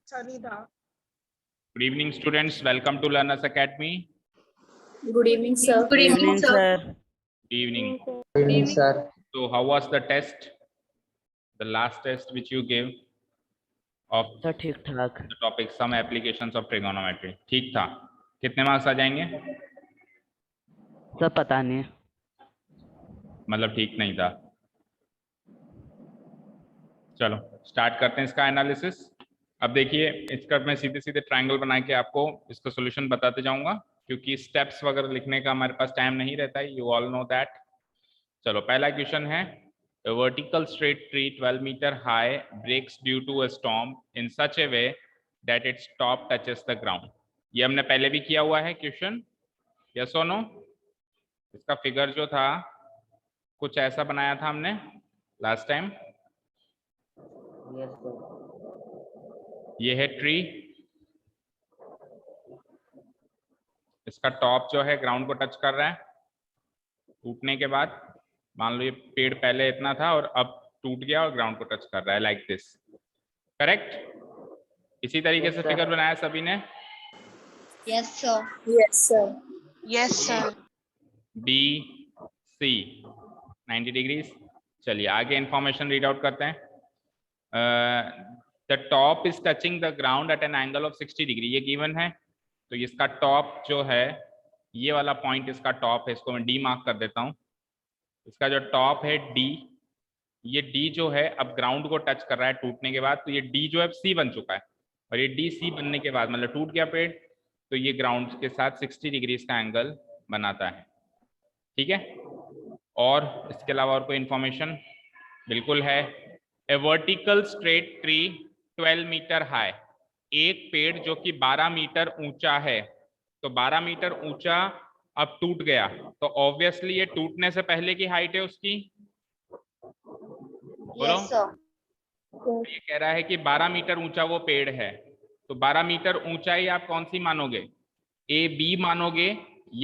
अच्छा नहीं था। Good evening, students. Welcome to Learners Academy. Good evening, sir. Good evening, sir. Good evening. Good evening, sir. So, how was the test? The last test which you gave of sir ठीक ठाक the topic some applications of trigonometry. ठीक था. कितने marks आ जाएंगे? Sir पता नहीं मतलब ठीक नहीं था. चलो स्टार्ट करते हैं इसका एनालिसिस. अब देखिए इसका मैं सीधे सीधे ट्रायंगल बना के आपको इसका सॉल्यूशन बताते जाऊंगा क्योंकि स्टेप्स वगैरह लिखने का हमारे पास टाइम नहीं रहता है. You all know that. चलो पहला क्वेश्चन है a vertical straight tree 12 meter high breaks due to a storm in such a way that its top touches the ground. ये हमने पहले भी किया हुआ है क्वेश्चन. यस और नो. इसका फिगर जो था कुछ ऐसा बनाया था हमने लास्ट टाइम. ये है ट्री. इसका टॉप जो है ग्राउंड को टच कर रहा है. टूटने के बाद मान लो ये पेड़ पहले इतना था और अब टूट गया और ग्राउंड को टच कर रहा है लाइक दिस. करेक्ट. इसी तरीके से फिगर बनाया सभी ने. Yes, sir. Yes, sir. Yes, sir. B C 90 degrees. चलिए आगे इंफॉर्मेशन रीड आउट करते हैं. The top is touching the ground at an angle of 60 degree. ये गिवन है. तो इसका टॉप जो है ये वाला पॉइंट इसका टॉप है. इसको मैं डी मार्क कर देता हूं. इसका जो टॉप है डी, ये डी जो है अब ग्राउंड को टच कर रहा है टूटने के बाद. तो ये डी जो है सी बन चुका है और ये डी सी बनने के बाद मतलब टूट गया पेड़ तो ये ग्राउंड के साथ 60 डिग्री का एंगल बनाता है. ठीक है. और इसके अलावा और कोई इंफॉर्मेशन बिल्कुल है. A vertical straight tree 12 metre high. एक पेड़ जो कि 12 मीटर ऊंचा है. तो 12 मीटर ऊंचा अब टूट गया तो ऑब्वियसली ये टूटने से पहले की हाइट है उसकी. बोलो. Yes, sir. ये कह रहा है कि 12 मीटर ऊंचा वो पेड़ है. तो 12 मीटर ऊंचाई आप कौन सी मानोगे? ए बी मानोगे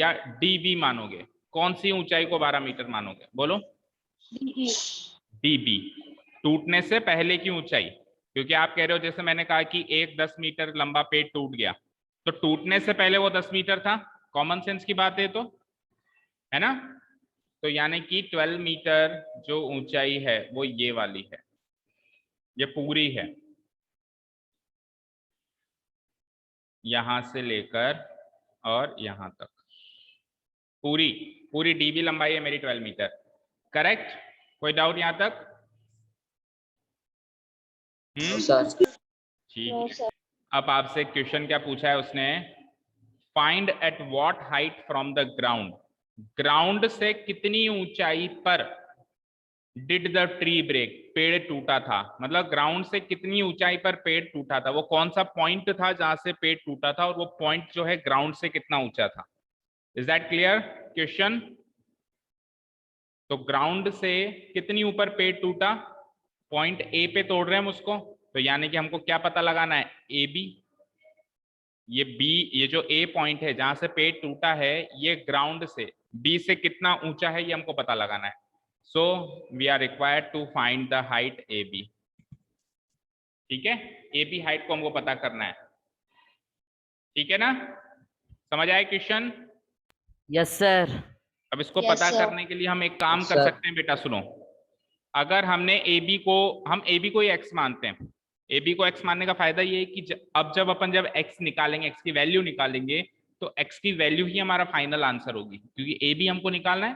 या डी बी मानोगे? कौन सी ऊंचाई को 12 मीटर मानोगे? बोलो. D B. टूटने से पहले की ऊंचाई. क्योंकि आप कह रहे हो जैसे मैंने कहा कि एक 10 मीटर लंबा पेड़ टूट गया तो टूटने से पहले वो 10 मीटर था. कॉमन सेंस की बात है तो है ना. तो यानी कि 12 मीटर जो ऊंचाई है वो ये वाली है. ये पूरी है यहां से लेकर और यहां तक. पूरी पूरी डीबी लंबाई है मेरी 12 मीटर. करेक्ट. कोई डाउट यहां तक? ठीक है. अब आपसे क्वेश्चन क्या पूछा है उसने? Find at what height from the ground. Ground से कितनी ऊंचाई पर डिड द ट्री ब्रेक. पेड़ टूटा था. मतलब ग्राउंड से कितनी ऊंचाई पर पेड़ टूटा था. वो कौन सा पॉइंट था जहां से पेड़ टूटा था और वो पॉइंट जो है ग्राउंड से कितना ऊंचा था. Is that clear question? तो ग्राउंड से कितनी ऊपर पेड़ टूटा. पॉइंट ए पे तोड़ रहे हैं हम उसको. तो यानी कि हमको क्या पता लगाना है? A B. ये बी, ये जो ए पॉइंट है जहां से पेड़ टूटा है ये ग्राउंड से बी से कितना ऊंचा है ये हमको पता लगाना है. So we are required to find the height A B. ठीक है. ए बी हाइट को हमको पता करना है. ठीक है ना. समझ आए क्वेश्चन? Yes sir. अब इसको Yes, पता sir. करने के लिए हम एक काम Yes, कर sir. सकते हैं. बेटा सुनो. अगर हमने ए बी को, हम ए बी को एक्स मानते हैं. ए बी को एक्स मानने का फायदा ये है कि अब जब अपन जब एक्स निकालेंगे, एक्स की वैल्यू निकालेंगे तो एक्स की वैल्यू ही हमारा फाइनल आंसर होगी. क्योंकि ए बी हमको निकालना है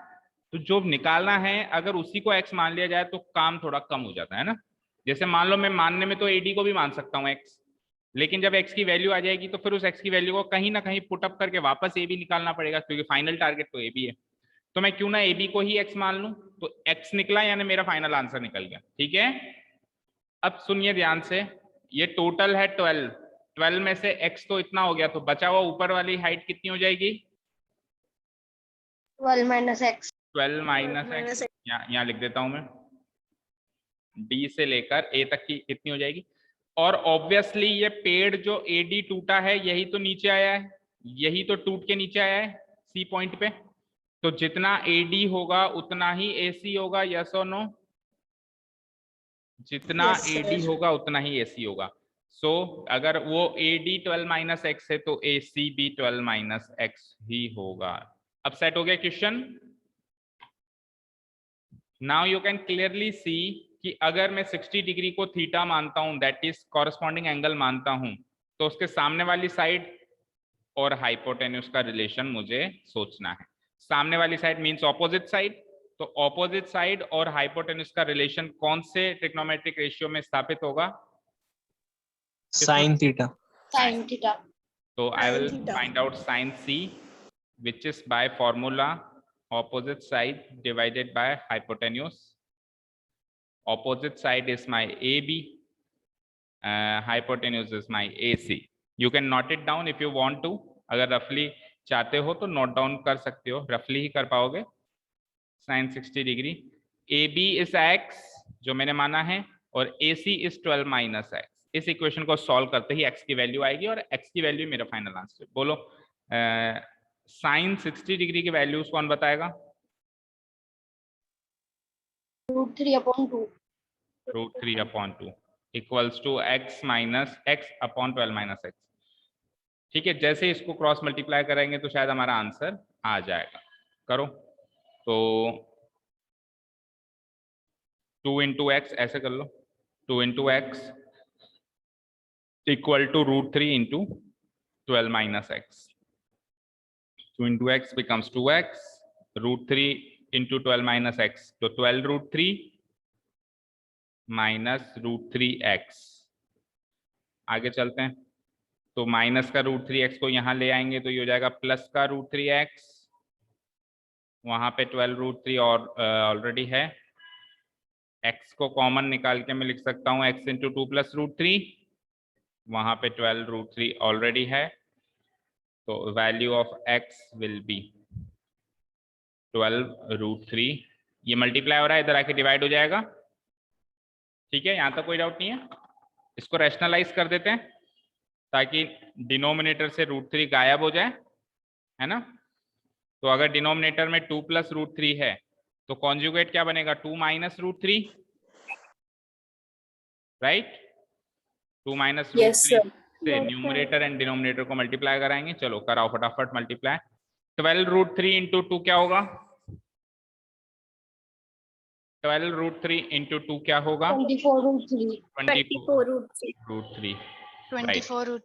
तो जो निकालना है अगर उसी को एक्स मान लिया जाए तो काम थोड़ा कम हो जाता है ना. जैसे मान लो मैं मानने में तो ए डी को भी मान सकता हूँ एक्स, लेकिन जब एक्स की वैल्यू आ जाएगी तो फिर उस एक्स की वैल्यू को कहीं ना कहीं पुटअप करके वापस ए बी निकालना पड़ेगा क्योंकि फाइनल टारगेट तो ए बी है. तो मैं क्यों ना ए बी को ही एक्स मान लूं. तो एक्स निकला यानी मेरा फाइनल आंसर निकल गया. ठीक है. अब सुनिए ध्यान से. ये टोटल है 12. 12 में से x तो इतना हो गया तो बचा हुआ ऊपर वाली हाइट कितनी हो जाएगी? 12 minus x. 12 minus x. यहाँ लिख देता हूं मैं. d से लेकर a तक की कितनी हो जाएगी. और ऑब्वियसली ये पेड़ जो AD टूटा है यही तो नीचे आया है. यही तो टूट के नीचे आया है C पॉइंट पे. तो जितना AD होगा उतना ही AC होगा. यस और नो? जितना Yes, sir. AD होगा उतना ही AC होगा. सो अगर वो AD 12 माइनस एक्स है तो AC भी 12 माइनस एक्स ही होगा। अब सेट हो गया question. Now you can clearly see कि अगर मैं 60 डिग्री को थीटा मानता हूं, दैट इज कॉरस्पॉन्डिंग एंगल मानता हूं, तो उसके सामने वाली साइड और हाइपोटेन्यूज का रिलेशन मुझे सोचना है। सामने वाली साइड मींस ऑपोजिट साइड, तो ऑपोजिट साइड और हाइपोटेन्यूज का रिलेशन कौन से ट्रिग्नोमेट्रिक रेशियो में स्थापित होगा? Sine theta. Sin theta. तो I will Sin theta. Find out sine C, which is by formula opposite side divided by hypotenuse. Opposite side is my AB, hypotenuse is my AC. You can note it down if you want to. अगर रफली चाहते हो तो note down कर सकते हो, रफली ही कर पाओगे। Sine 60 degree, AB is x जो मैंने माना है, और AC is 12 माइनस एक्स। इस इक्वेशन को सॉल्व करते ही x की वैल्यू आएगी, और x की वैल्यू मेरा फाइनल आंसर। बोलो साइन 60 डिग्री की वैल्यूज कौन बताएगा? √3/2. √3/2 equals to x minus x upon 12 minus x. ठीक है, जैसे इसको क्रॉस मल्टीप्लाई करेंगे तो शायद हमारा आंसर आ जाएगा। करो तो 2 इंटू एक्स ऐसे कर लो, 2 into x equal to √3 into 12 minus x. 2 into x becomes 2x, √3 into 12 minus x, तो 12 √3 माइनस √3x। आगे चलते हैं, तो माइनस का √3x को यहाँ ले आएंगे तो ये हो जाएगा प्लस का √3x, वहाँ पे 12 √3 और ऑलरेडी है। x को कॉमन निकाल के मैं लिख सकता हूँ x इंटू 2 प्लस √3, वहाँ पे 12 √3 ऑलरेडी है, तो value of x will be 12 √3। ये मल्टीप्लाई हो रहा है, इधर आके डिवाइड हो जाएगा। ठीक है, यहाँ तक कोई डाउट नहीं है। इसको रैशनलाइज कर देते हैं ताकि डिनोमिनेटर से √3 गायब हो जाए, है ना। तो अगर डिनोमिनेटर में 2 प्लस √3 है तो कॉन्जुगेट क्या बनेगा? 2 माइनस √3, राइट। 2 माइनस √3 से न्यूमरेटर एंड डिनोमिनेटर को मल्टीप्लाई कराएंगे। चलो कराओ फटाफट मल्टीप्लाई। 12 √3 इंटू 2 क्या होगा? 12 √3 इंटू 2 क्या होगा? 24 √3, 24 root.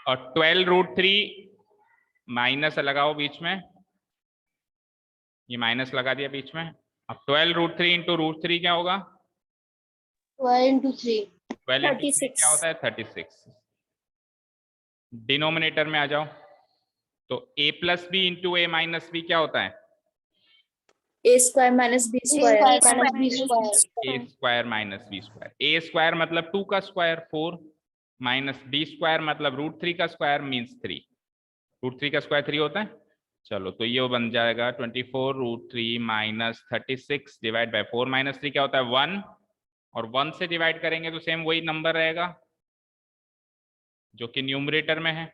और 12 √3 माइनस लगाओ बीच में, ये माइनस लगा दिया बीच में। अब 12 √3 इंटू √3 क्या होगा? 12 into 3. 12 into 3 क्या होता है? 36। डिनोमिनेटर में आ जाओ, तो a plus B into a minus B क्या होता है? a square minus b square. A square minus B square. a square minus B square. a square मतलब 2 का स्क्वायर 4, माइनस b स्क्वायर मतलब √3 का स्क्वायर मींस 3। √3 का स्क्वायर 3 होता है। चलो तो ये बन जाएगा 24 √3 माइनस 36 डिवाइड बाय 4 माइनस 3 क्या होता है? 1, और 1 से डिवाइड करेंगे तो सेम वही नंबर रहेगा जो कि न्यूमरेटर में है।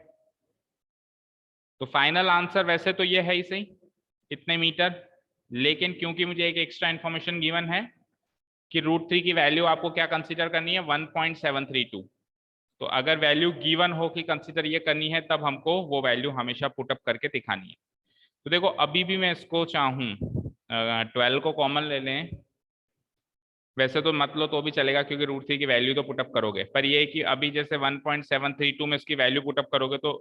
तो फाइनल आंसर वैसे तो ये है ही सही, इतने मीटर, लेकिन क्योंकि मुझे एक एक्स्ट्रा इंफॉर्मेशन गिवन है कि √3 की वैल्यू आपको क्या कंसीडर करनी है? 1.732। तो अगर वैल्यू गिवन हो कि कंसीडर ये करनी है, तब हमको वो वैल्यू हमेशा पुटअप करके दिखानी है। तो देखो अभी भी मैं इसको चाहूँ 12 को कॉमन ले लें, वैसे तो मत लो तो भी चलेगा क्योंकि √3 की वैल्यू तो पुटअप करोगे, पर ये कि अभी जैसे 1.732 में इसकी वैल्यू पुटअप करोगे तो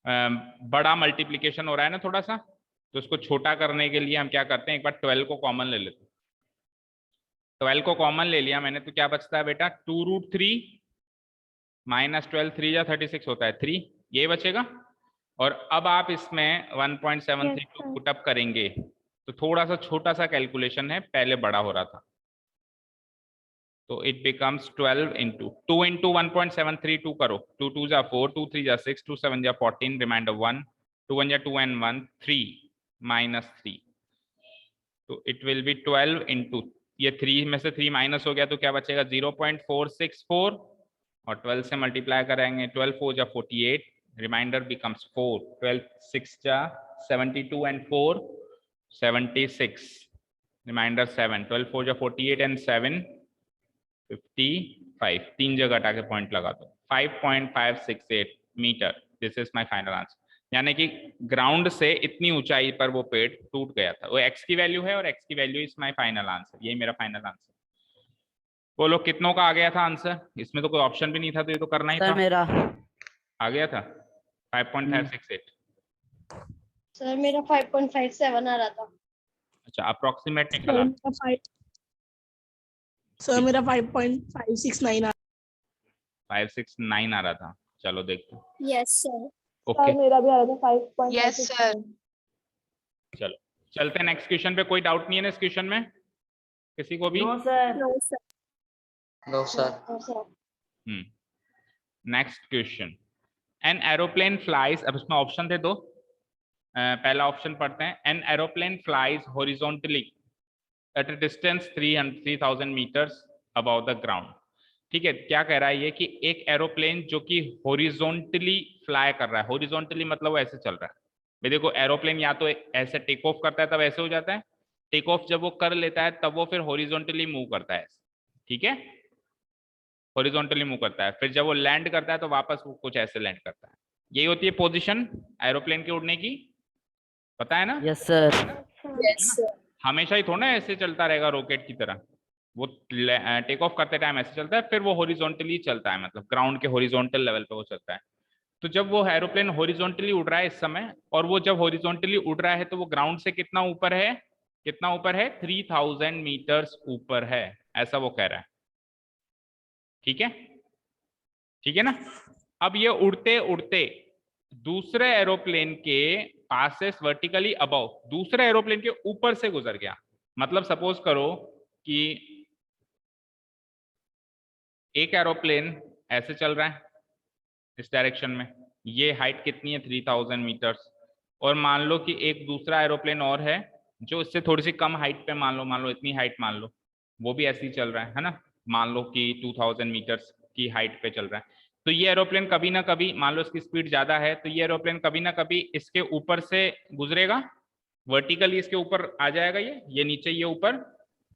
बड़ा मल्टीप्लीकेशन हो रहा है ना थोड़ा सा, तो इसको छोटा करने के लिए हम क्या करते हैं, एक बार 12 को कॉमन ले लेते हैं। 12 को कॉमन ले लिया मैंने, तो क्या बचता है बेटा? 2 √3 माइनस 12, 3 या 36 होता है 3, ये बचेगा। और अब आप इसमें 1.732 पुटअप करेंगे तो थोड़ा सा छोटा सा कैलकुलेशन है, पहले बड़ा हो रहा था, तो इट बिकम्स 12 इंटू 2 इंटू 1.732 करो, 2 2 जा 4, 2 3 जा 6, 2 7 जा 14, रिमाइंडर 1, 2 1 जा 2 and 1 3 माइनस 3, तो इट विल बी 12 इंटू, ये 3 में से 3 माइनस हो गया तो क्या बचेगा? 0.464, और 12 से मल्टीप्लाई करेंगे, 12 4 जा 48, रिमाइंडर बिकम्स 4, 12 6 जा 72 and 4 76, रिमाइंडर 7, 12 4 जा 48 and 7 55, 3 जगह हटा के पॉइंट लगा दो। 5.568 metre. This is my final answer. यानी कि ग्राउंड से इतनी ऊंचाई पर वो पेड़ टूट गया था। वो एक्स की वैल्यू है और एक्स की value is my final answer. यही मेरा फाइनल आंसर। बोलो कितनों का आ गया था आंसर? इसमें तो कोई ऑप्शन भी नहीं था, तो ये तो करना ही सर था। मेरा आ गया था 5.568। सर मेरा 5.57 आ रहा था। अच्छा, अप्रोक्सीमेट निकला। सर मेरा 5.569 569 आ रहा था। चलो देखते हैं। Yes, sir. ओके मेरा भी आ रहा था 5.569। Yes sir. चलो चलते हैं नेक्स्ट क्वेश्चन पे। कोई डाउट नहीं है ना इस क्वेश्चन में किसी को भी? No sir. No, sir. No sir. Next question. An aeroplane flies, अब इसमें ऑप्शन दे दो। पहला ऑप्शन पढ़ते हैं। An aeroplane flies horizontally at a distance 3000 metres above the ground. ठीक है, क्या कह रहा है ये कि एक एरोप्लेन जो कि हॉरिजॉन्टली फ्लाई कर रहा है। हॉरिजॉन्टली मतलब वो ऐसे चल रहा है। भाई देखो, एरोप्लेन या तो ऐसे टेक ऑफ करता है तब ऐसे हो जाता है, टेक ऑफ जब वो कर लेता है तब वो फिर हॉरिजॉन्टली मूव करता है। ठीक है, हॉरिजॉन्टली मूव करता है। फिर जब वो लैंड करता है तो वापस वो कुछ ऐसे लैंड करता है। यही होती है पोजीशन एरोप्लेन के उड़ने की, पता है ना? Yes sir. Yes, sir. हमेशा ही थोड़ा ऐसे चलता रहेगा रॉकेट की तरह। वो टेक ऑफ करते टाइम ऐसे चलता है, फिर वो हॉरिजॉन्टली चलता है, मतलब ग्राउंड के हॉरिजॉन्टल लेवल पे वो चलता है। तो जब वो एरोप्लेन हॉरिजॉन्टली उड़ रहा है इस समय, और वो जब हॉरिजॉन्टली उड़ रहा है तो वो ग्राउंड से कितना ऊपर है? कितना ऊपर है? 3000 मीटर्स ऊपर है, ऐसा वो कह रहा है। ठीक है, ठीक है ना? अब ये उड़ते उड़ते दूसरे एरोप्लेन के पासेस वर्टिकली अबव, दूसरे एरोप्लेन के ऊपर से गुजर गया। मतलब सपोज करो कि एक एरोप्लेन ऐसे चल रहा है इस डायरेक्शन में, ये हाइट कितनी है? 3000 मीटर्स। और मान लो कि एक दूसरा एरोप्लेन और है जो इससे थोड़ी सी कम हाइट पे, मान लो इतनी हाइट मान लो, वो भी ऐसे ही चल रहा है ना? मान लो कि 2000 मीटर्स की हाइट पे चल रहा है। तो ये एरोप्लेन कभी ना कभी, मान लो इसकी स्पीड ज्यादा है, तो ये एरोप्लेन कभी ना कभी इसके ऊपर से गुजरेगा, वर्टिकली इसके ऊपर आ जाएगा। ये नीचे, ये ऊपर।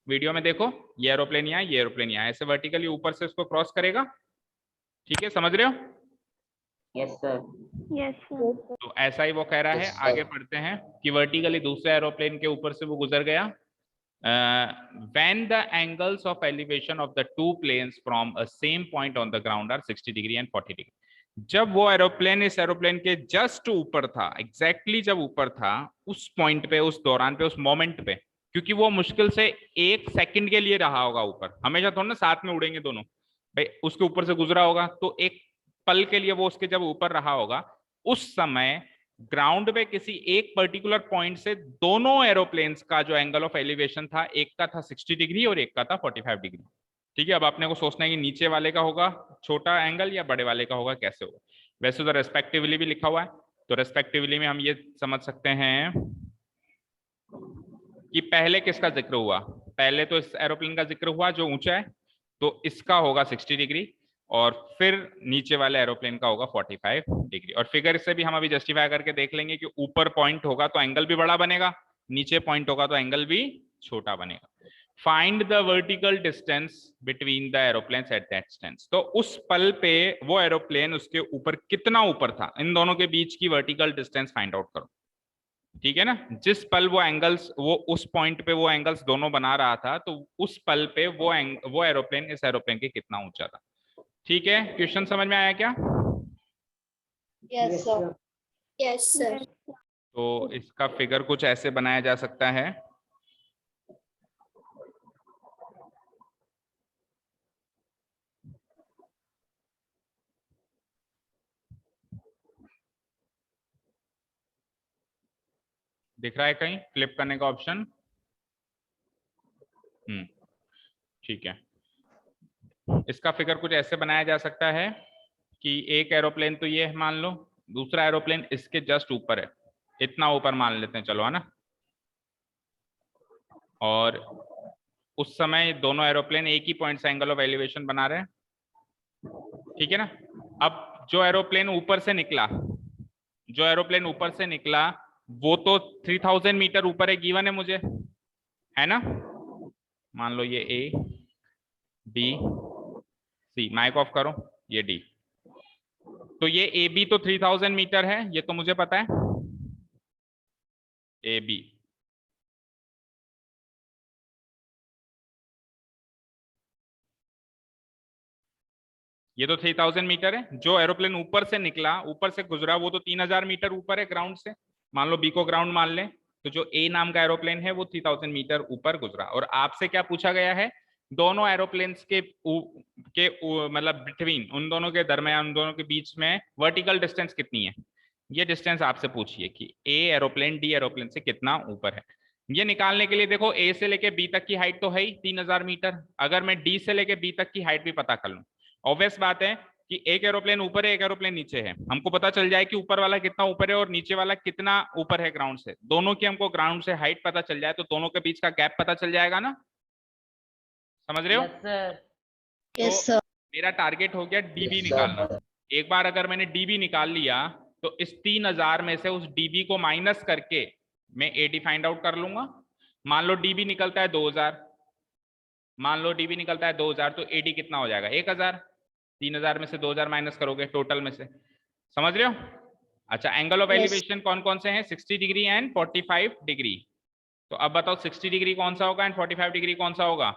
वीडियो में देखो, ये एरोप्लेन यहाँ, ये एरोप्लेन यहाँ, ऐसे वर्टिकली ऊपर से उसको क्रॉस करेगा। ठीक है, समझ रहे हो? Yes sir. Yes sir. तो ऐसा ही वो कह रहा है। आगे पढ़ते हैं कि वर्टिकली दूसरे एरोप्लेन के ऊपर से वो गुजर गया। when the angles of elevation of the two planes from a same point on the ground are 60 degree and 40 degree। जब वो एरोप्लेन इस एरोप्लेन के जस्ट ऊपर था, एग्जैक्टली जब ऊपर था, उस पॉइंट पे, उस दौरान पे, उस मोमेंट पे, क्योंकि वो मुश्किल से 1 सेकंड के लिए रहा होगा ऊपर, हमेशा थोड़ा ना साथ में उड़ेंगे दोनों, भाई उसके ऊपर से गुजरा होगा, तो एक पल के लिए वो उसके जब ऊपर रहा होगा, उस समय ग्राउंड पे किसी एक पर्टिकुलर पॉइंट से दोनों एरोप्लेन्स का जो एंगल ऑफ एलिवेशन था, एक का था 60 डिग्री और एक का था 45 डिग्री। ठीक है, अब आपने को सोचना है कि नीचे वाले का होगा छोटा एंगल या बड़े वाले का होगा, कैसे होगा। वैसे तो रेस्पेक्टिवली भी लिखा हुआ है, तो रेस्पेक्टिवली में हम ये समझ सकते हैं कि पहले किसका जिक्र हुआ? पहले तो इस एरोप्लेन का जिक्र हुआ जो ऊंचा है, तो इसका होगा 60 डिग्री, और फिर नीचे वाले एरोप्लेन का होगा 45 डिग्री। और फिगर से भी हम अभी जस्टिफाई करके देख लेंगे कि ऊपर पॉइंट होगा तो एंगल भी बड़ा बनेगा, नीचे पॉइंट होगा तो एंगल भी छोटा बनेगा। Find the vertical distance between the aeroplanes at that distance. तो उस पल पे वो एरोप्लेन उसके ऊपर कितना ऊपर था, इन दोनों के बीच की वर्टिकल डिस्टेंस फाइंड आउट करो। ठीक है ना? जिस पल वो एंगल्स, वो उस पॉइंट पे वो एंगल्स दोनों बना रहा था, तो उस पल पे वो एरोप्लेन इस एरोप्लेन के कितना ऊंचा था। ठीक है, क्वेश्चन समझ में आया क्या? Yes sir. Yes, sir. तो इसका फिगर कुछ ऐसे बनाया जा सकता है। दिख रहा है कहीं फ्लिप करने का ऑप्शन? ठीक है, इसका फिगर कुछ ऐसे बनाया जा सकता है कि एक एरोप्लेन तो ये मान लो, दूसरा एरोप्लेन इसके जस्ट ऊपर है, इतना ऊपर मान लेते हैं, चलो, है ना? और उस समय दोनों एरोप्लेन एक ही पॉइंट से एंगल ऑफ एलिवेशन बना रहे हैं। ठीक है ना? अब जो एरोप्लेन ऊपर से निकला, जो एरोप्लेन ऊपर से निकला वो तो 3000 मीटर ऊपर है, गिवन है मुझे, है ना? मान लो ये ए, बी, सी, माइक ऑफ करो, ये डी। तो ये ए बी तो 3000 मीटर है, ये तो मुझे पता है। ए बी ये तो 3000 मीटर है। जो एरोप्लेन ऊपर से निकला, ऊपर से गुजरा, वो तो 3000 मीटर ऊपर है ग्राउंड से। मान लो बी को ग्राउंड मान ले, तो जो ए नाम का एरोप्लेन है वो 3000 मीटर ऊपर गुजरा। और आपसे क्या पूछा गया है, दोनों एरोप्लेन्स के मतलब बिटवीन, उन दोनों के दरमियान, उन दोनों के बीच में वर्टिकल डिस्टेंस कितनी है। ये डिस्टेंस आपसे पूछिए कि ए एरोप्लेन डी एरोप्लेन से कितना ऊपर है। ये निकालने के लिए देखो, ए से लेके बी तक की हाइट तो है ही 3000 मीटर। अगर मैं डी से लेके बी तक की हाइट भी पता कर लूं, ऑब्वियस बात है कि एक एरोप्लेन ऊपर है, एक एरोप्लेन नीचे है, हमको पता चल जाए कि ऊपर वाला कितना ऊपर है और नीचे वाला कितना ऊपर है ग्राउंड से। दोनों की हमको ग्राउंड से हाइट पता चल जाए तो दोनों के बीच का गैप पता चल जाएगा ना। समझ रहे हो? Yes sir. यस तो सर। मेरा टारगेट हो गया डीबी निकालना। एक बार अगर मैंने डीबी निकाल लिया तो इस 3000 में से उस डीबी को माइनस करके मैं एडी फाइंड आउट कर लूंगा। मान लो डीबी निकलता है 2000, मान लो डीबी निकलता है 2000, तो एडी कितना हो जाएगा 1000। 3000 में से 2000 माइनस करोगे टोटल में से। समझ रहे हो? अच्छा, एंगल ऑफ Yes. एलिवेशन कौन कौन से हैं? 60 डिग्री एंड 45 डिग्री। तो अब बताओ 60 डिग्री कौन सा होगा एंड 45 डिग्री कौन सा होगा?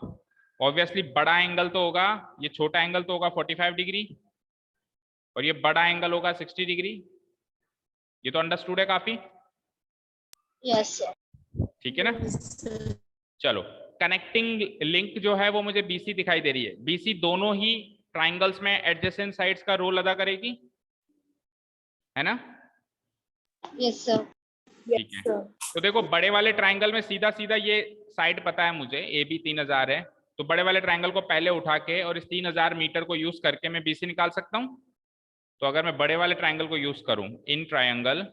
ऑब्वियसली बड़ा एंगल तो होगा, ये छोटा एंगल तो होगा 45 डिग्री, और ये बड़ा एंगल होगा 60 डिग्री। ये तो अंडरस्टूड है काफी? Yes sir. ठीक है ना? चलो, कनेक्टिंग लिंक जो है वो मुझे बीसी दिखाई दे रही है। बीसी दोनों ही ट्राइंगल्स में एडजेसेंट साइड्स का रोल अदा करेगी, है ना? Yes sir. ठीक है। तो देखो, बड़े वाले ट्राइंगल में सीधा सीधा ये साइड पता है मुझे, ए बी 3000 है, तो बड़े वाले ट्राइंगल को पहले उठा के और इस 3000 मीटर को यूज करके मैं बीसी निकाल सकता हूं। तो अगर मैं बड़े वाले ट्राइंगल को यूज करूं इन ट्राइंगल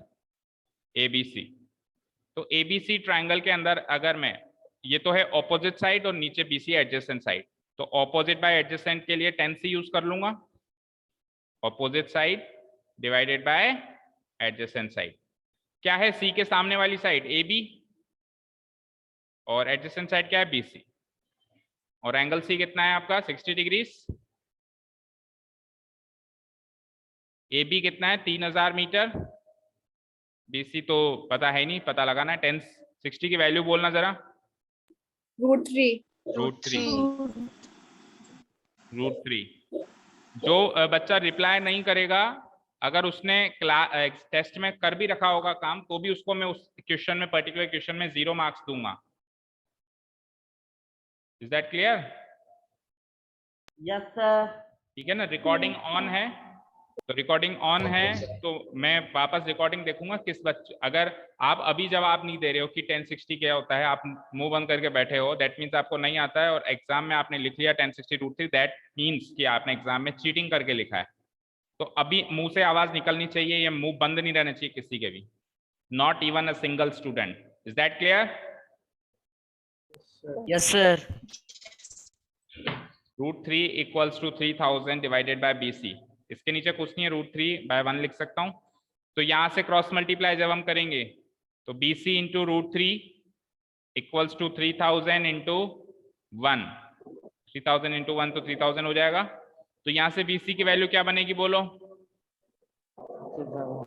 एबीसी, तो एबीसी ट्राइंगल के अंदर अगर मैं, ये तो है ऑपोजिट साइड और नीचे बीसी एडजेसेंट साइड, तो ऑपोजिट बाय एडजेसेंट के लिए 10 सी यूज कर लूंगा। Opposite side divided by adjacent side. क्या है सी के सामने वाली साइड? ए बी, और एडजेसेंट साइड क्या है? बीसी। और एंगल सी कितना है आपका? 60 डिग्रीज। ए बी कितना है? 3000 मीटर। बीसी तो पता है नहीं, पता लगाना है। 10 60 की वैल्यू बोलना जरा। √3. √3। जो बच्चा रिप्लाई नहीं करेगा, अगर उसने टेस्ट में कर भी रखा होगा काम, तो भी उसको मैं उस क्वेश्चन में, पर्टिकुलर क्वेश्चन में 0 मार्क्स दूंगा। Is that clear? Yes sir. ठीक है ना? रिकॉर्डिंग ऑन है, तो रिकॉर्डिंग ऑन है तो मैं वापस रिकॉर्डिंग देखूंगा किस बच्चे, अगर आप अभी जवाब नहीं दे रहे हो कि 1060 क्या होता है, आप मुंह बंद करके बैठे हो, दैट मीन्स आपको नहीं आता है, और एग्जाम में आपने लिख लिया 1060√3, दैट मीन्स कि आपने एग्जाम में चीटिंग करके लिखा है। तो अभी मुंह से आवाज निकलनी चाहिए, ये मुंह बंद नहीं रहना चाहिए किसी के भी, not even a single student. Is that clear? Yes sir. √3 equals to 3000 divided by BC. इसके नीचे कुछ नहीं है, √3/1 लिख सकता हूं। तो यहां से क्रॉस मल्टीप्लाई जब हम करेंगे तो BC into √3 equals to 3000 into 1। 3000 into 1 तो 3000 हो जाएगा। तो यहां से BC की वैल्यू क्या बनेगी बोलो?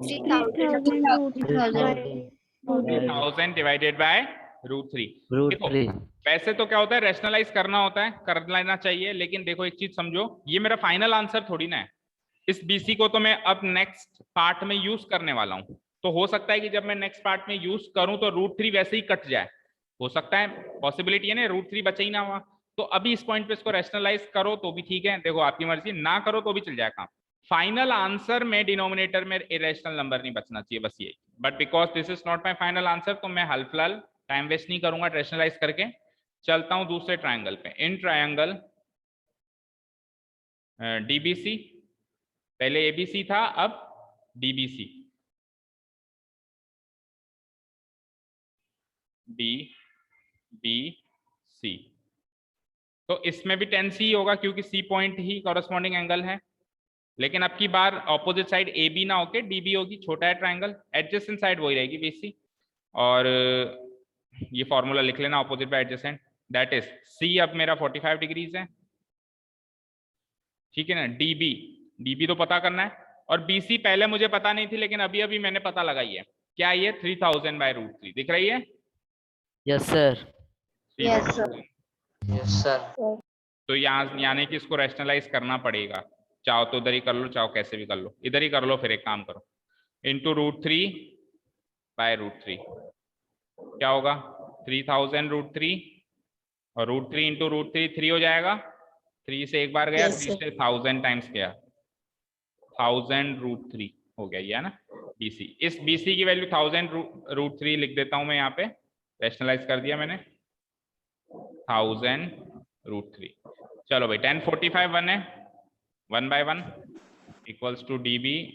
3000 डिवाइडेड बाय √3। देखो, वैसे तो क्या होता है, रैशनलाइज करना होता है, कर लेना चाहिए, लेकिन देखो एक चीज समझो, ये मेरा फाइनल आंसर थोड़ी ना है। इस BC को तो मैं अब नेक्स्ट पार्ट में यूज करने वाला हूं, तो हो सकता है कि जब मैं नेक्स्ट पार्ट में यूज करूं तो √3 वैसे ही कट जाए, हो सकता है, पॉसिबिलिटी है ना, √3 बचा ही ना हुआ। तो अभी इस पॉइंट पे इसको रैशनलाइज करो तो भी ठीक है, देखो आपकी मर्जी, ना करो तो भी चल जाए काम। फाइनल आंसर में डिनोमिनेटर में इरेशनल नंबर नहीं बचना चाहिए, बस ये। But because this is not my final answer, तो मैं हाल फिलहाल टाइम वेस्ट नहीं करूंगा रैशनलाइज करके। चलता हूं दूसरे ट्राइंगल पे। इन ट्राइंगल DBC, पहले ABC था, अब DBC, DBC। तो इसमें भी 10C होगा क्योंकि C पॉइंट ही कॉरेस्पॉन्डिंग एंगल है, लेकिन अब की बार ऑपोजिट साइड AB ना होके DB होगी, छोटा है ट्राइंगल, एडजेसेंट साइड वही रहेगी BC। और ये फॉर्मूला लिख लेना, opposite by adjacent, that is C अब मेरा 45 डिग्रीज है, ठीक है ना। DB तो पता करना है, और BC पहले मुझे पता नहीं थी, लेकिन अभी अभी मैंने पता लगाई है। क्या ये 3000/√3 दिख रही है? Yes, sir. Yes, sir. 3000। Yes, sir. तो यहाँ यानी कि इसको रैशनलाइज करना पड़ेगा, चाहो तो उधर ही कर लो, चाहो कैसे भी कर लो, इधर ही कर लो। फिर एक काम करो, इंटू √3/√3 क्या होगा? 3000√3 और √3 इंटू √3 3 हो जाएगा। 3 से एक बार गया, Yes, 3 sir. से 1000 टाइम्स गया, 1000√3 हो गया ये, है ना BC। इस BC की वैल्यू 1000√3 लिख देता हूं मैं यहाँ पे, रैशनलाइज कर दिया मैंने 1000√3। चलो भाई 1045 1 है, 1/1 इक्वल्स टू DB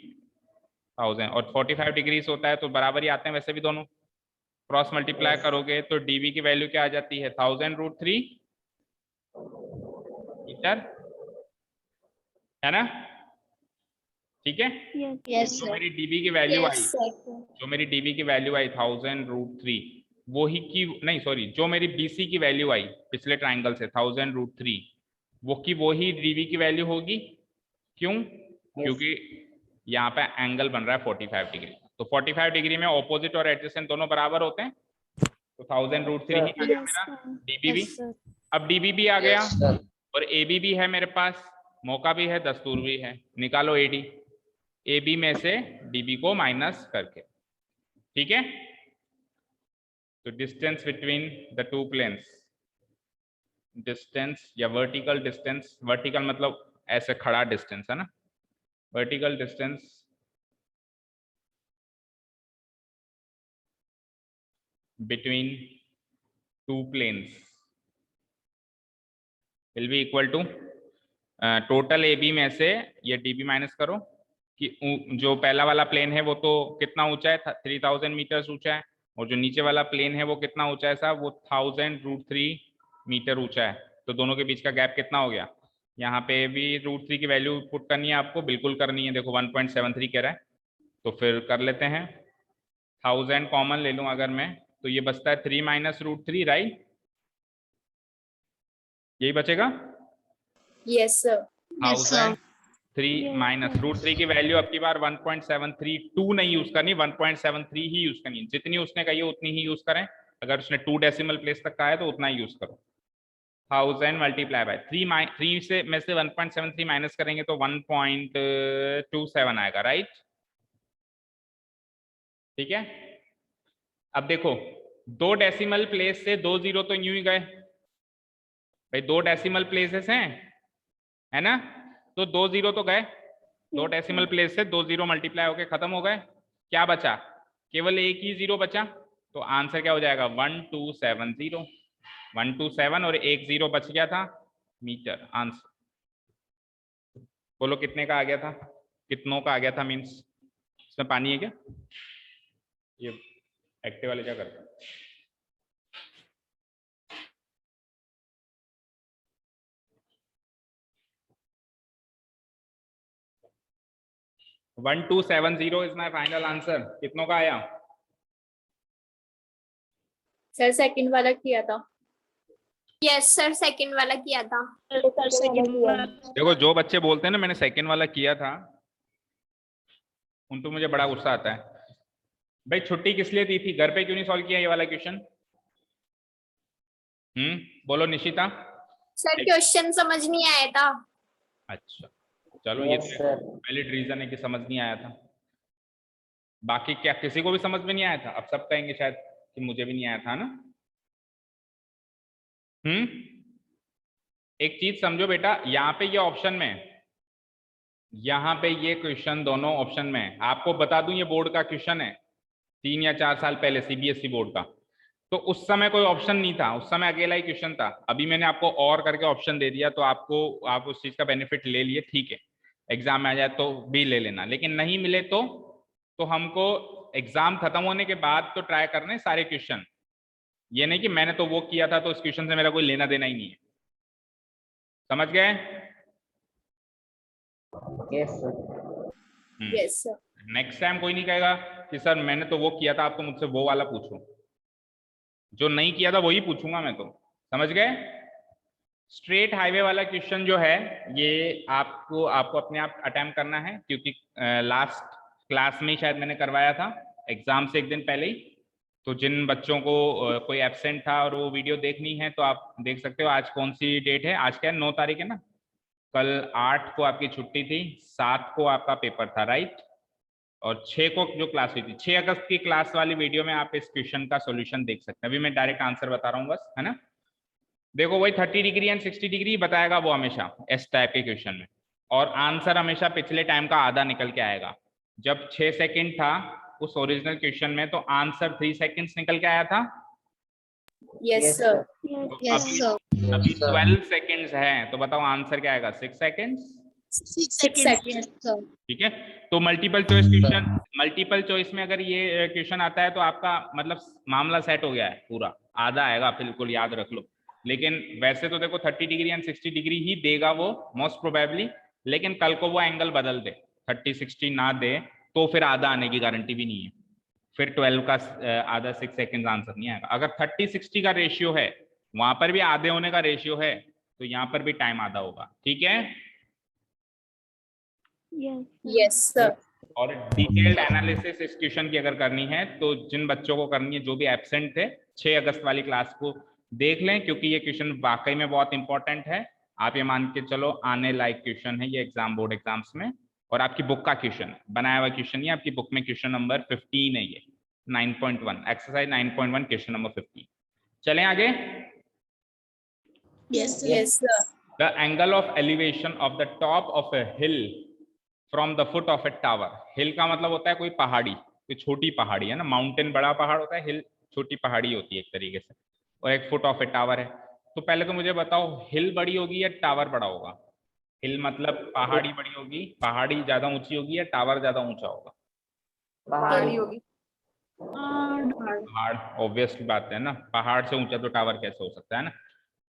1000 और 45 डिग्रीज होता है तो बराबर ही आते हैं वैसे भी दोनों। क्रॉस मल्टीप्लाई करोगे तो DB की वैल्यू क्या आ जाती है? 1000√3 मीटर, है ना? ठीक है। Yes, जो sir. मेरी DB की वैल्यू आई, Yes, sir. जो मेरी DB की वैल्यू आई 1000√3, वो ही की नहीं सॉरी, जो मेरी BC की वैल्यू आई पिछले ट्राइंगल से 1000√3, वो की वो ही DB की वैल्यू होगी। क्यों? क्योंकि यहाँ पे एंगल बन रहा है 45 डिग्री, तो 45 डिग्री में ऑपोजिट और एडजेसेंट दोनों बराबर होते हैं, तो 1000√3 ही आ गया Yes, मेरा sir. DB भी। Yes, sir. अब DB भी आ गया Yes, sir. और AB भी है मेरे पास, मौका भी है, दस्तूर भी है। निकालो AD, AB में से DB को माइनस करके, ठीक है। तो distance between the two planes, distance या वर्टिकल डिस्टेंस, वर्टिकल मतलब ऐसे खड़ा डिस्टेंस है ना, vertical distance between two planes will be equal to total AB में से ये DB माइनस करो कि जो पहला वाला प्लेन है वो तो कितना ऊंचा है? 3000 मीटर ऊंचा है, और जो नीचे वाला प्लेन है वो कितना ऊंचा है साहब? वो 1000√3 मीटर ऊंचा है। तो दोनों के बीच का गैप कितना हो गया? यहाँ पे भी √3 की वैल्यू पुट करनी है आपको, बिल्कुल करनी है। देखो 1.73 कह रहा है, तो फिर कर लेते हैं। 1000 कॉमन ले लूँ अगर मैं, तो ये बचता है 3 - √3, राइट? यही बचेगा। Yes, sir. Yes, sir. 1003 - √3 की वैल्यू अब की बार 1.732 नहीं यूज करनी, 1.73 ही यूज करनी। जितनी उसने कही है उतनी ही यूज करें। अगर उसने 2 डेसिमल प्लेस तक कहा है तो उतना ही यूज करो। 1000 मल्टीप्लाई बाय 3 से में से 1.73 माइनस करेंगे तो 1.27 आएगा, राइट? ठीक है। अब देखो 2 डेसिमल प्लेस से 2 जीरो तो यूं ही गए भाई, 2 डेसिमल प्लेसेस हैं, है ना? तो 2 जीरो तो गए, 2 डेसिमल प्लेस से 2 जीरो मल्टीप्लाई होके खत्म हो गए। क्या बचा? केवल एक ही जीरो बचा, तो आंसर क्या हो जाएगा? 1270। 127 और एक जीरो बच गया था, मीटर। आंसर बोलो कितने का आ गया था? कितनों का आ गया था मीन्स? इसमें पानी है क्या? ये एक्टिव वाले क्या करते हैं? 1270 इज माय फाइनल आंसर। कितनों का आया? Sir, second वाला किया था. यस सर, सेकंड वाला किया था. देखो जो बच्चे बोलते हैं ना मैंने सेकंड वाला किया था, उन तो मुझे बड़ा गुस्सा आता है। भाई छुट्टी किस लिए दी थी? घर पे क्यों नहीं सॉल्व किया ये वाला क्वेश्चन? बोलो निशिता। सर क्वेश्चन समझ नहीं आया था. अच्छा चलो, Yes, ये sir. वैलिड रीजन है कि समझ नहीं आया था। बाकी क्या किसी को भी समझ में नहीं आया था? अब सब कहेंगे शायद कि मुझे भी नहीं आया था ना। एक चीज समझो बेटा, यहाँ पे ये ऑप्शन में, यहाँ पे ये क्वेश्चन दोनों ऑप्शन में है। आपको बता दूं ये बोर्ड का क्वेश्चन है 3 या 4 साल पहले, CBSE बोर्ड का। तो उस समय कोई ऑप्शन नहीं था, उस समय अकेला ही क्वेश्चन था। अभी मैंने आपको और करके ऑप्शन दे दिया, तो आपको आप उस चीज का बेनिफिट ले लिए, ठीक है। एग्जाम में आ जाए तो भी ले लेना, लेकिन नहीं मिले तो हमको एग्जाम खत्म होने के बाद तो ट्राई करने सारे क्वेश्चन। ये नहीं कि मैंने तो वो किया था तो इस क्वेश्चन से मेरा कोई लेना देना ही नहीं है। समझ गए? Yes, sir. Yes, sir. Next time कोई नहीं कहेगा कि सर मैंने तो वो किया था, आप तो मुझसे वो वाला पूछो। जो नहीं किया था वही पूछूंगा मैं तो। समझ गए? स्ट्रेट हाईवे वाला क्वेश्चन जो है ये आपको अपने आप अटेम्प्ट करना है, क्योंकि लास्ट क्लास में शायद मैंने करवाया था एग्जाम से एक दिन पहले ही। तो जिन बच्चों को कोई एब्सेंट था और वो वीडियो देखनी है तो आप देख सकते हो। आज कौन सी डेट है? आज क्या है? 9 तारीख है ना। कल 8 को आपकी छुट्टी थी, 7 को आपका पेपर था, राइट। और 6 को जो क्लास हुई थी, 6 अगस्त की क्लास वाली वीडियो में आप इस क्वेश्चन का सॉल्यूशन देख सकते हैं। अभी मैं डायरेक्ट आंसर बता रहा हूँ बस, है ना। देखो वही 30 डिग्री एंड 60 डिग्री बताएगा वो हमेशा इस टाइप के क्वेश्चन में, और आंसर हमेशा पिछले टाइम का आधा निकल के आएगा। जब 6 सेकंड था उस ओरिजिनल क्वेश्चन में तो आंसर 3 सेकंड्स निकल के आया था। Yes, sir. तो Yes, sir. अभी 12 सेकंड्स हैं, तो बताओ आंसर क्या आएगा? 6 सेकंड्स। 6 Yes, seconds. sir. ठीक है। तो multiple choice question, multiple choice में अगर ये क्वेश्चन आता है तो आपका मतलब मामला सेट हो गया है, पूरा आधा आएगा, बिल्कुल याद रख लो। लेकिन वैसे तो देखो 30 डिग्री एंड 60 डिग्री ही देगा वो मोस्ट प्रोबेबली, लेकिन कल को वो एंगल बदल दे, 30-60 ना दे तो फिर आधा आने की गारंटी भी नहीं है। फिर 12 का आधा 6 सेकंड आंसर नहीं आएगा। अगर 30-60 का रेशियो है, वहां पर भी आधे होने का रेशियो है, तो यहाँ पर भी टाइम आधा होगा। ठीक है। Yes, sir. और डिटेल्ड एनालिसिस इस क्वेश्चन की अगर करनी है तो जिन बच्चों को करनी है, जो भी एब्सेंट थे 6 अगस्त वाली क्लास को देख लें, क्योंकि ये क्वेश्चन वाकई में बहुत इंपॉर्टेंट है। आप ये मान के चलो आने लायक क्वेश्चन है ये एग्जाम, बोर्ड एग्जाम्स में, और आपकी बुक का क्वेश्चन है, बनाया हुआ क्वेश्चन ही आपकी बुक में। क्वेश्चन नंबर 15 है ये, 9.1 एक्सरसाइज 9.1 क्वेश्चन नंबर 15। चलें आगे। Yes, sir. Yes, sir. The angle of elevation of the top of a hill from the foot of a tower. हिल का मतलब होता है कोई पहाड़ी, कोई छोटी पहाड़ी है ना। माउंटेन बड़ा पहाड़ होता है, हिल छोटी पहाड़ी होती है एक तरीके से, और एक फुट ऑफ ए टावर है। तो पहले तो मुझे बताओ हिल बड़ी होगी या टावर बड़ा होगा? हिल मतलब पहाड़ी बड़ी होगी, पहाड़ी ज्यादा ऊंची होगी, या टावर ज्यादा ऊंचा होगा? पहाड़ी होगी। पहाड़, ऑब्वियस बात है ना, पहाड़ से ऊंचा तो टावर कैसे हो सकता है ना।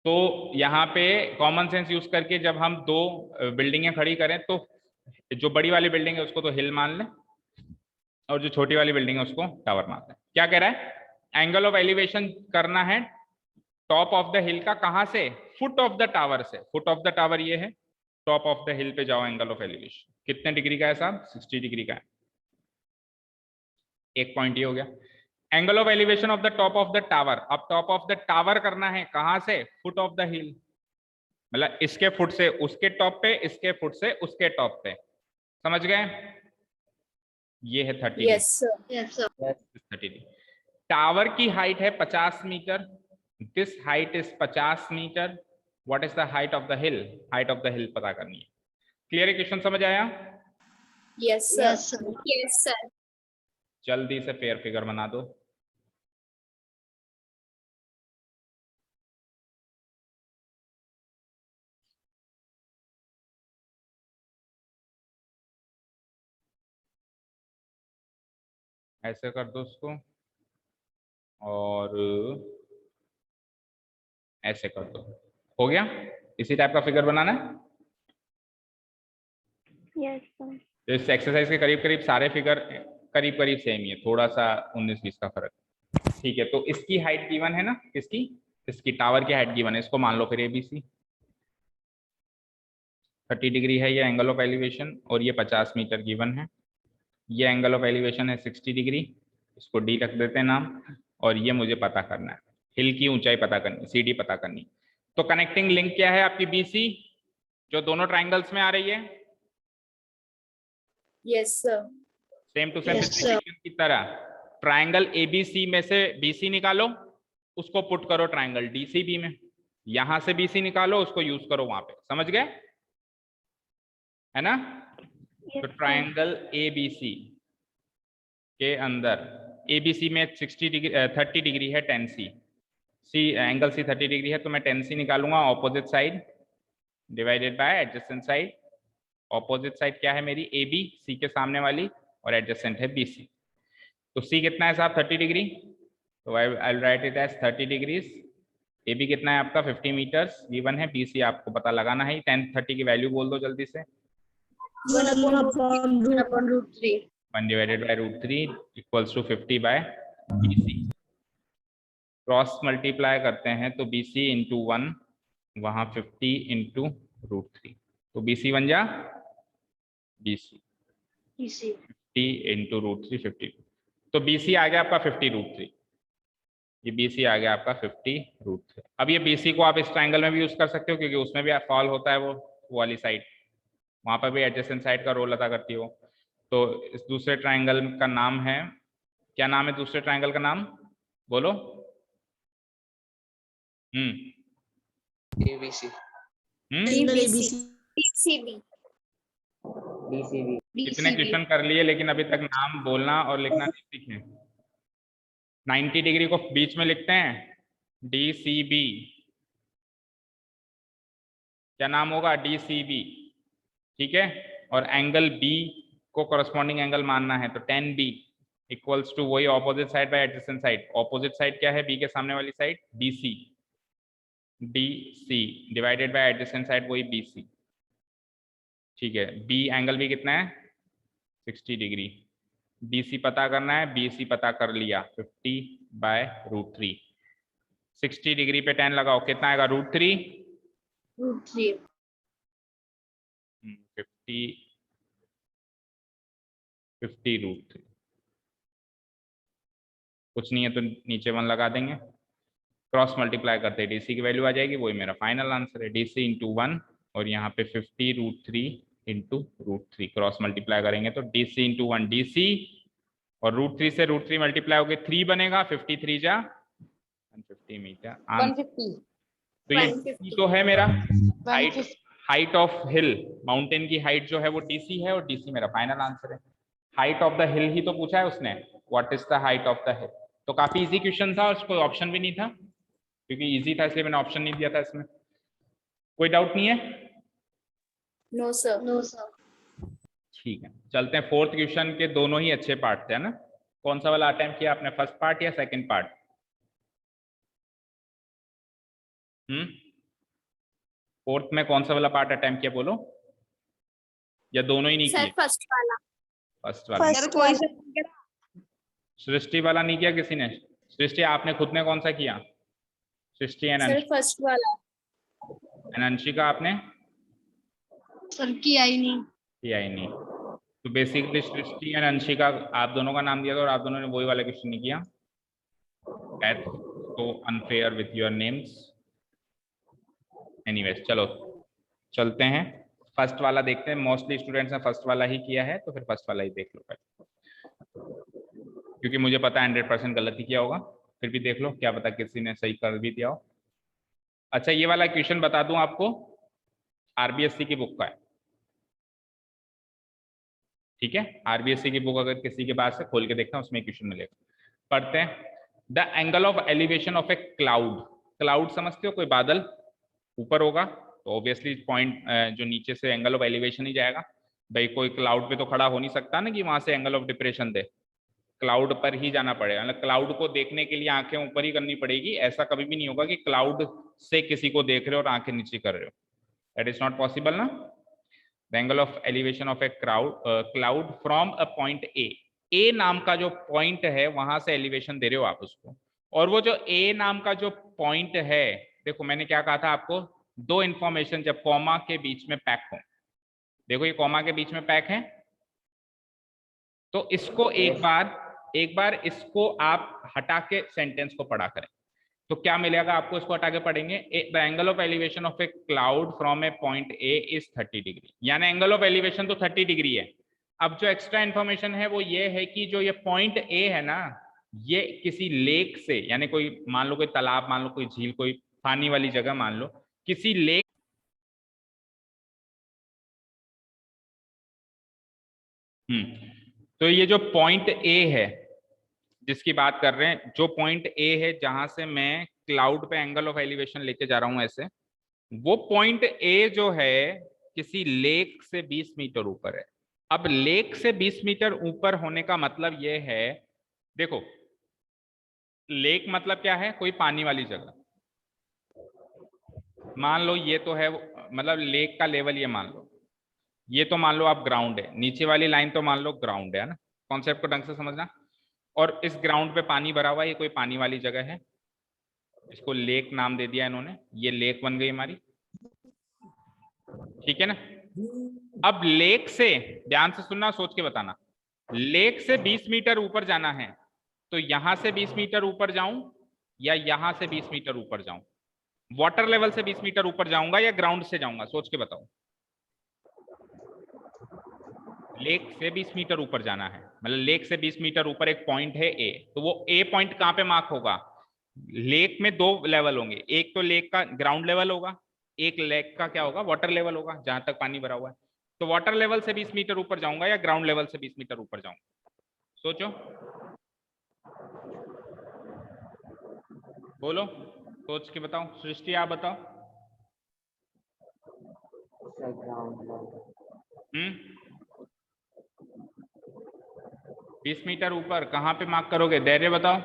तो यहाँ पे कॉमन सेंस यूज करके जब हम दो बिल्डिंगें खड़ी करें तो जो बड़ी वाली बिल्डिंग है उसको तो हिल मान लें, और जो छोटी वाली बिल्डिंग है उसको टावर मान लें। क्या कह रहा है? एंगल ऑफ एलिवेशन करना है टॉप ऑफ द हिल का, कहां से? फुट ऑफ द टावर से। फुट ऑफ द टावर ये है, टॉप ऑफ द हिल पे जाओ, एंगल ऑफ एलिवेशन कितने डिग्री का है साहब? 60 डिग्री का है। एक पॉइंट ये हो गया। Angle of elevation of the top of the tower, अब टॉप ऑफ द टावर करना है कहां से? फुट ऑफ द हिल, मतलब इसके फुट से उसके टॉप पे, इसके फुट से उसके टॉप पे। समझ गए? ये है 30। Yes, sir. Yes, sir. 30। Tower की हाइट है 50 metre, this height is 50 metre. What is the height of the hill? Height of the hill पता करनी है। Clear question? समझ आया? Yes, sir. Yes, sir. Yes, sir. जल्दी से फेयर फिगर बना दो। ऐसे कर दो उसको, और ऐसे कर दो। हो गया? इसी टाइप का फिगर बनाना है। Yes, sir. तो इस एक्सरसाइज के करीब करीब सारे फिगर करीब करीब सेम ही है, थोड़ा सा 19-20 का फर्क। ठीक है, तो इसकी हाइट गिवन है ना, किसकी? इसकी टावर की हाइट गिवन है, इसको मान लो फिर एबीसी। 30 डिग्री है ये एंगल ऑफ एलिवेशन, और ये 50 मीटर गिवन है। ये एंगल ऑफ एलिवेशन है 60 डिग्री, इसको डी रख देते हैं नाम, और ये मुझे पता करना है, हिल की ऊंचाई पता करनी, सीडी पता करनी। तो कनेक्टिंग लिंक क्या है आपकी? बीसी, जो दोनों ट्राइंगल्स में आ रही है। Yes, sir. Same to same Yes, sir. की तरह ट्राइंगल एबीसी में से बीसी निकालो, उसको पुट करो ट्राइंगल डीसीबी में। यहां से बीसी निकालो, उसको यूज करो वहां पे। समझ गए? है ना? तो ट्राइंगल एबीसी के अंदर, एबीसी में 60 डिग्री 30 डिग्री है, 10 सी, एंगल सी 30 डिग्री है, तो मैं 10 सी निकालूंगा opposite side divided by adjacent side. Opposite side क्या है मेरी? ए बी, सी के सामने वाली, और एडजेसेंट है बी सी। तो सी कितना है साहब? 30 डिग्री, तो I will write it as 30 degrees. A B कितना है आपका? 50 मीटर्स गिवन है। बी सी आपको पता लगाना है। 10-30 की वैल्यू बोल दो जल्दी से। 1/√3. 1 divided by √3 equals to 50 by B C. Cross multiply करते हैं तो बी सी इंटू 1 वहां 50 इंटू √3, तो BC बन जा BC इसी 50 इंटू √3 52, तो BC आ गया आपका 50 √3, ये BC आ गया आपका 50 √3। अब ये BC को आप इस ट्राइंगल में भी यूज कर सकते हो क्योंकि उसमें भी फॉल होता है वो वाली साइड, वहां पर भी एडजेसेंट साइड का रोल अदा करती हो। तो इस दूसरे ट्राइंगल का नाम है, क्या नाम है दूसरे ट्राइंगल का नाम, बोलो। ABC triangle ABC. ABC BCB. DCB कितने क्वेश्चन कर लिए लेकिन अभी तक नाम बोलना और लिखना नहीं सीखे। 90 डिग्री को बीच में लिखते हैं DCB, क्या नाम होगा DCB, ठीक है। और एंगल B को करस्पॉन्डिंग एंगल मानना है, तो 10B इक्वल्स टू वही opposite side by adjacent side. Opposite side क्या है B के सामने वाली side, DC divided by adjacent side वही BC, ठीक है। एंगल B कितना है 60 डिग्री, DC पता करना है, BC पता कर लिया 50/√3, 60 डिग्री पे 10 लगाओ कितना आएगा √3, √3 50 √3, कुछ नहीं है तो नीचे 1 लगा देंगे, क्रॉस मल्टीप्लाई करते हैं DC की वैल्यू आ जाएगी, वही मेरा फाइनल आंसर है DC इंटू 1, और यहाँ पे 50 √3 इंटू √3 क्रॉस मल्टीप्लाई करेंगे तो DC इंटू 1 DC, और √3 से √3 मल्टीप्लाई होके 3 बनेगा, 53 जा 150 मीटर आंसर। 150 तो ये 150 DC तो है मेरा, 150 हाइट ऑफ हिल, माउंटेन की हाइट जो है वो DC है, और DC मेरा फाइनल आंसर है। हाइट ऑफ द हिल ही तो पूछा है उसने, what is the height of the हिल, तो काफी इजी क्वेश्चन था, उसको ऑप्शन भी नहीं था क्योंकि इजी था इसलिए मैंने ऑप्शन नहीं दिया था इसमें। कोई डाउट नहीं है? No, sir. नो सर ठीक है, चलते हैं फोर्थ क्वेश्चन के, दोनों ही अच्छे पार्ट थे, है ना। कौन सा वाला अटेम्प्ट किया आपने, फर्स्ट पार्ट या सेकंड पार्ट? फोर्थ में कौन सा वाला पार्ट अटेम्प्ट किया बोलो, या दोनों ही नहीं सर किए? फर्स्ट वाला. फर्स्ट वाला। फर्स्ट वाला सृष्टि वाला नहीं किया किसी ने? सृष्टि आपने खुद ने कौन सा किया? सृष्टि एंड Sir, first वाला. अंशिका आपने सर किया ही नहीं किया ही नहीं, तो बेसिकली सृष्टि एंड अंशिका आप दोनों का नाम दिया था और आप दोनों ने वही वाला क्वेश्चन नहीं किया। That's so unfair with your names. Anyways, चलो चलते हैं, फर्स्ट वाला देखते हैं, मोस्टली स्टूडेंट्स ने फर्स्ट वाला ही किया है तो फिर फर्स्ट वाला ही देख लो पहले, क्योंकि मुझे पता है 100% गलत ही किया होगा, फिर भी देख लो क्या पता किसी ने सही कर भी दिया हो। अच्छा ये वाला क्वेश्चन बता दूं आपको, RBSC की बुक का है, ठीक है। RBSC की बुक अगर किसी के पास है खोल के देखना, उसमें क्वेश्चन मिलेगा। पढ़ते हैं, the angle of elevation of A cloud, cloud समझते हो, कोई बादल ऊपर होगा तो ऑब्वियसली पॉइंट जो नीचे से एंगल ऑफ एलिवेशन ही जाएगा, भाई कोई क्लाउड पे तो खड़ा हो नहीं सकता ना कि वहां से angle of depression they, cloud पर ही जाना पड़ेगा, मतलब क्लाउड को देखने के लिए आंखें ऊपर ही करनी पड़ेगी, ऐसा कभी भी नहीं होगा कि क्लाउड से किसी को देख रहे हो और आंखें नीचे कर रहे हो, दैट इज नॉट पॉसिबल ना। The angle of elevation of A cloud from a point A नाम का जो पॉइंट है वहां से एलिवेशन दे रहे हो आप उसको, और वो जो ए नाम का जो पॉइंट है, देखो मैंने क्या कहा था आपको, दो इंफॉर्मेशन जब कॉमा के बीच में पैक हो, देखो ये कॉमा के बीच में पैक है, तो इसको एक बार इसको आप हटा के सेंटेंस को पढ़ा करें, तो क्या मिलेगा आपको, इसको हटा के पढ़ेंगे, the angle of elevation of A cloud from A point A is 30 degree, यानी एंगल ऑफ एलिवेशन तो 30 डिग्री है। अब जो एक्स्ट्रा इन्फॉर्मेशन है वो ये है कि जो ये पॉइंट ए है ना, ये किसी लेक से, यानी कोई मान लो कोई तालाब, मान लो कोई झील, कोई पानी वाली जगह मान लो, किसी लेक तो ये जो पॉइंट ए है जिसकी बात कर रहे हैं, जो पॉइंट ए है जहां से मैं क्लाउड पे एंगल ऑफ एलिवेशन लेके जा रहा हूं ऐसे, वो पॉइंट ए जो है किसी लेक से 20 मीटर ऊपर है। अब लेक से 20 मीटर ऊपर होने का मतलब ये है, देखो लेक मतलब क्या है, कोई पानी वाली जगह, मान लो ये तो है, मतलब लेक का लेवल ये मान लो, ये तो मान लो आप ग्राउंड है, नीचे वाली लाइन तो मान लो ग्राउंड है ना, कॉन्सेप्ट को ढंग से समझना, और इस ग्राउंड पे पानी भरा हुआ है, ये कोई पानी वाली जगह है, इसको लेक नाम दे दिया इन्होंने, ये लेक बन गई हमारी। ठीक है ना। अब लेक से, ध्यान से सुनना, सोच के बताना, लेक से 20 मीटर ऊपर जाना है तो यहां से 20 मीटर ऊपर जाऊं या यहां से 20 मीटर ऊपर जाऊं? वाटर लेवल से 20 मीटर ऊपर जाऊंगा या ग्राउंड से जाऊंगा? सोच के बताओ। लेक से 20 मीटर ऊपर जाना है, मतलब लेक से 20 मीटर ऊपर एक पॉइंट है ए, तो वो ए पॉइंट कहां पे मार्क होगा? लेक में दो लेवल होंगे, एक तो लेक का ग्राउंड लेवल होगा, एक लेक का क्या होगा? वाटर लेवल होगा, जहां तक पानी भरा हुआ है। तो वाटर लेवल से 20 मीटर ऊपर जाऊंगा या ग्राउंड लेवल से 20 मीटर ऊपर जाऊंगा? सोचो, बोलो, सोच के बताओ। सृष्टि आप बताओ। Sir ground level. 20 मीटर ऊपर कहां पे मार्क करोगे? धैर्य बताओ।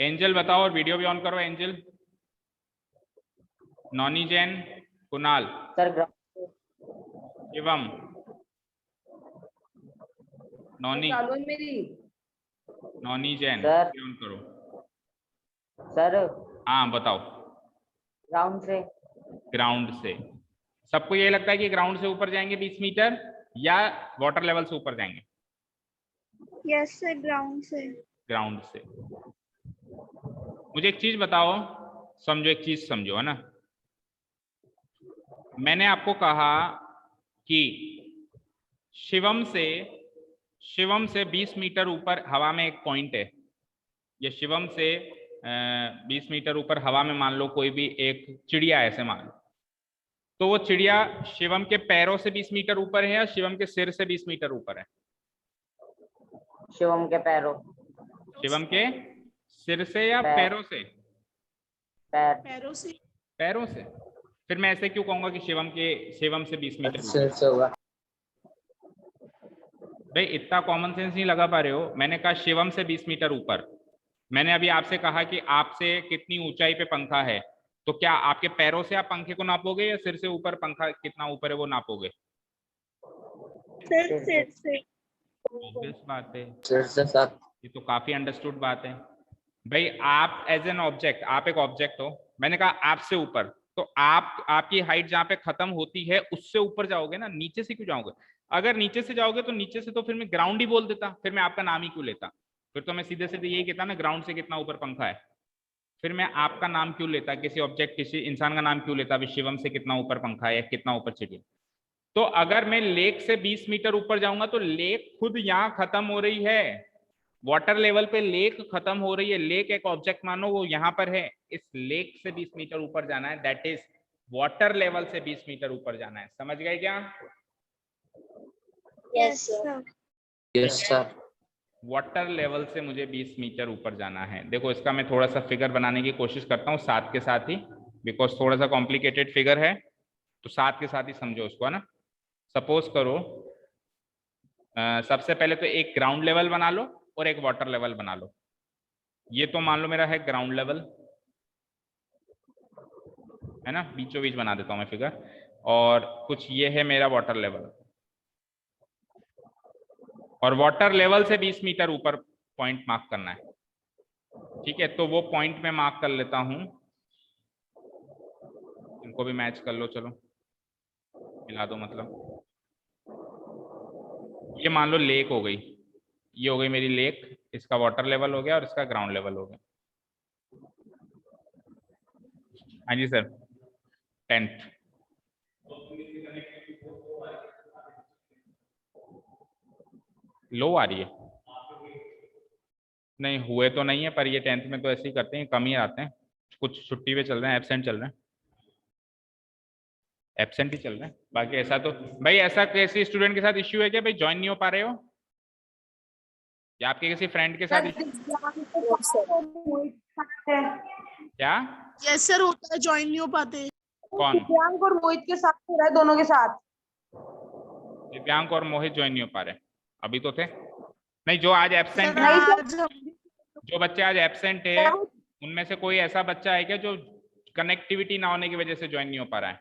एंजल बताओ, और वीडियो भी ऑन करो एंजल। नौनी जैन, कुणाल, सर ग्राउंड। शिवम, नौनी, चालू है मेरी। नौनी जैन, सर। ऑन करो। सर हाँ बताओ। ग्राउंड से। ग्राउंड से। सबको ये लगता है कि ग्राउंड से ऊपर जाएंगे 20 मीटर या वाटर लेवल से ऊपर जाएंगे? यस सर, ग्राउंड से। ग्राउंड से। मुझे एक चीज बताओ, समझो, एक चीज समझो, है ना। मैंने आपको कहा कि शिवम से 20 मीटर ऊपर हवा में एक पॉइंट है। ये शिवम से 20 मीटर ऊपर हवा में मान लो कोई भी एक चिड़िया ऐसे मान लो, तो वो चिड़िया शिवम के पैरों से 20 मीटर ऊपर है या शिवम के सिर से 20 मीटर ऊपर है? शिवम के पैरों। शिवम के सिर से या पैर। पैरों से? पैर। पैरों से। पैरों से। फिर मैं ऐसे क्यों कहूंगा कि शिवम से 20 मीटर सिर से होगा। भाई इतना कॉमन सेंस नहीं लगा पा रहे हो। मैंने कहा शिवम से 20 मीटर ऊपर। मैंने अभी आपसे कहा कि आपसे कितनी ऊंचाई पे पंखा है, तो क्या आपके पैरों से आप पंखे को नापोगे या सिर से ऊपर पंखा कितना ऊपर है वो नापोगे? सर सिर से। ऑब्वियस बात है, सिर से सर। ये तो काफी अंडरस्टूड बात है। भाई आप एज एन ऑब्जेक्ट, आप एक ऑब्जेक्ट हो, मैंने कहा आपसे ऊपर, तो आपकी हाइट जहाँ पे खत्म होती है उससे ऊपर जाओगे ना, नीचे से क्यों जाओगे? अगर नीचे से जाओगे तो नीचे से तो फिर मैं ग्राउंड ही बोल देता, फिर मैं आपका नाम ही क्यों लेता? फिर तो मैं सीधे सीधे यही कहता ना ग्राउंड से कितना ऊपर पंखा है। फिर मैं आपका नाम क्यों लेता, किसी ऑब्जेक्ट, किसी इंसान का नाम क्यों लेता? अभी शिवम से कितना ऊपर पंखा है या कितना ऊपर चिड़िया? तो अगर मैं लेक से 20 मीटर ऊपर जाऊंगा तो लेक खुद यहाँ खत्म हो रही है, वाटर लेवल पे लेक खत्म हो रही है। लेक एक ऑब्जेक्ट मानो, वो यहाँ पर है, इस लेक से 20 मीटर ऊपर जाना है, दैट इज वाटर लेवल से 20 मीटर ऊपर जाना है। समझ गए क्या? Yes sir. Yes sir. Water level से मुझे 20 मीटर ऊपर जाना है। देखो इसका मैं थोड़ा सा फिगर बनाने की कोशिश करता हूँ साथ के साथ ही, बिकॉज थोड़ा सा कॉम्प्लिकेटेड फिगर है, तो साथ के साथ ही समझो उसको, है ना। सपोज करो सबसे पहले तो एक ग्राउंड लेवल बना लो और एक वाटर लेवल बना लो। ये तो मान लो मेरा है ग्राउंड लेवल, है ना, बीचों बीच बना देता हूं मैं फिगर, और कुछ ये है मेरा वाटर लेवल, और वाटर लेवल से 20 मीटर ऊपर पॉइंट मार्क करना है। ठीक है, तो वो पॉइंट में मार्क कर लेता हूं, इनको भी मैच कर लो, चलो मिला दो, मतलब ये मान लो लेक हो गई, ये हो गई मेरी लेक, इसका वाटर लेवल हो गया और इसका ग्राउंड लेवल हो गया। हाँ जी सर, 10th। लो आ रही है? नहीं हुए तो नहीं है, पर ये 10th में तो ऐसे ही करते हैं, कम ही आते हैं, कुछ छुट्टी पे चल रहे हैं, एब्सेंट चल रहे हैं, एब्सेंट ही चल रहे हैं। बाकी ऐसा तो भाई, ऐसा किसी स्टूडेंट के साथ इश्यू है क्या भाई, ज्वाइन नहीं हो पा रहे हो, या आपके किसी फ्रेंड के साथ क्या? यस सर, होता है, ज्वाइन नहीं हो पाते। कौन? दिव्यांग और मोहित के साथ हो रहा है, दोनों के साथ। दिव्यांग और मोहित ज्वाइन नहीं हो पा रहे, अभी तो थे नहीं, जो आज एब्सेंट है, आज जो बच्चे आज एब्सेंट है उनमें से कोई ऐसा बच्चा है क्या जो कनेक्टिविटी ना होने की वजह से ज्वाइन नहीं हो पा रहा है?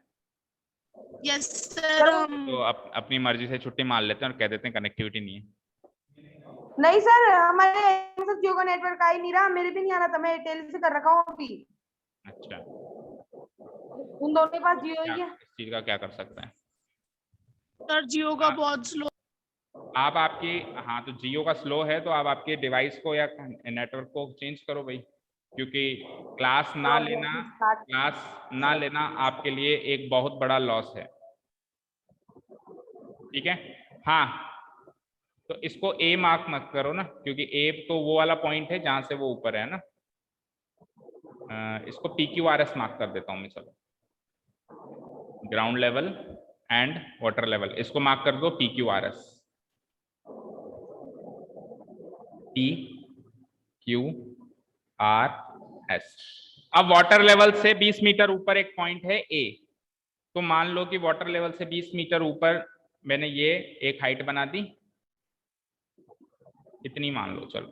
यस सर, तो अपनी मर्जी से छुट्टी मार लेते हैं और कह देते हैं कनेक्टिविटी नहीं है। नहीं सर, हमारे जियो का नेटवर्क आ ही नहीं रहा, मेरे भी नहीं आ रहा था, मैं एयरटेल से कर रखा हूँ अभी। अच्छा, उन दोनों के पास जियो ही है। इस चीज का क्या कर सकते हैं सर जियो का बहुत स्लो। आप? आपकी, हाँ, तो जियो का स्लो है तो आप आपके डिवाइस को या नेटवर्क को चेंज करो भाई, क्योंकि क्लास ना लेना आपके लिए एक बहुत बड़ा लॉस है। ठीक है, हाँ, तो इसको ए मार्क मत करो ना, क्योंकि ए तो वो वाला पॉइंट है जहां से वो ऊपर है ना। इसको PQRS मार्क कर देता हूं मैं, चलो, ground level and water level, इसको मार्क कर दो PQRS, PQRS। अब वाटर लेवल से 20 मीटर ऊपर एक पॉइंट है ए, तो मान लो कि वाटर लेवल से 20 मीटर ऊपर मैंने ये एक हाइट बना दी, इतनी मान लो, चलो,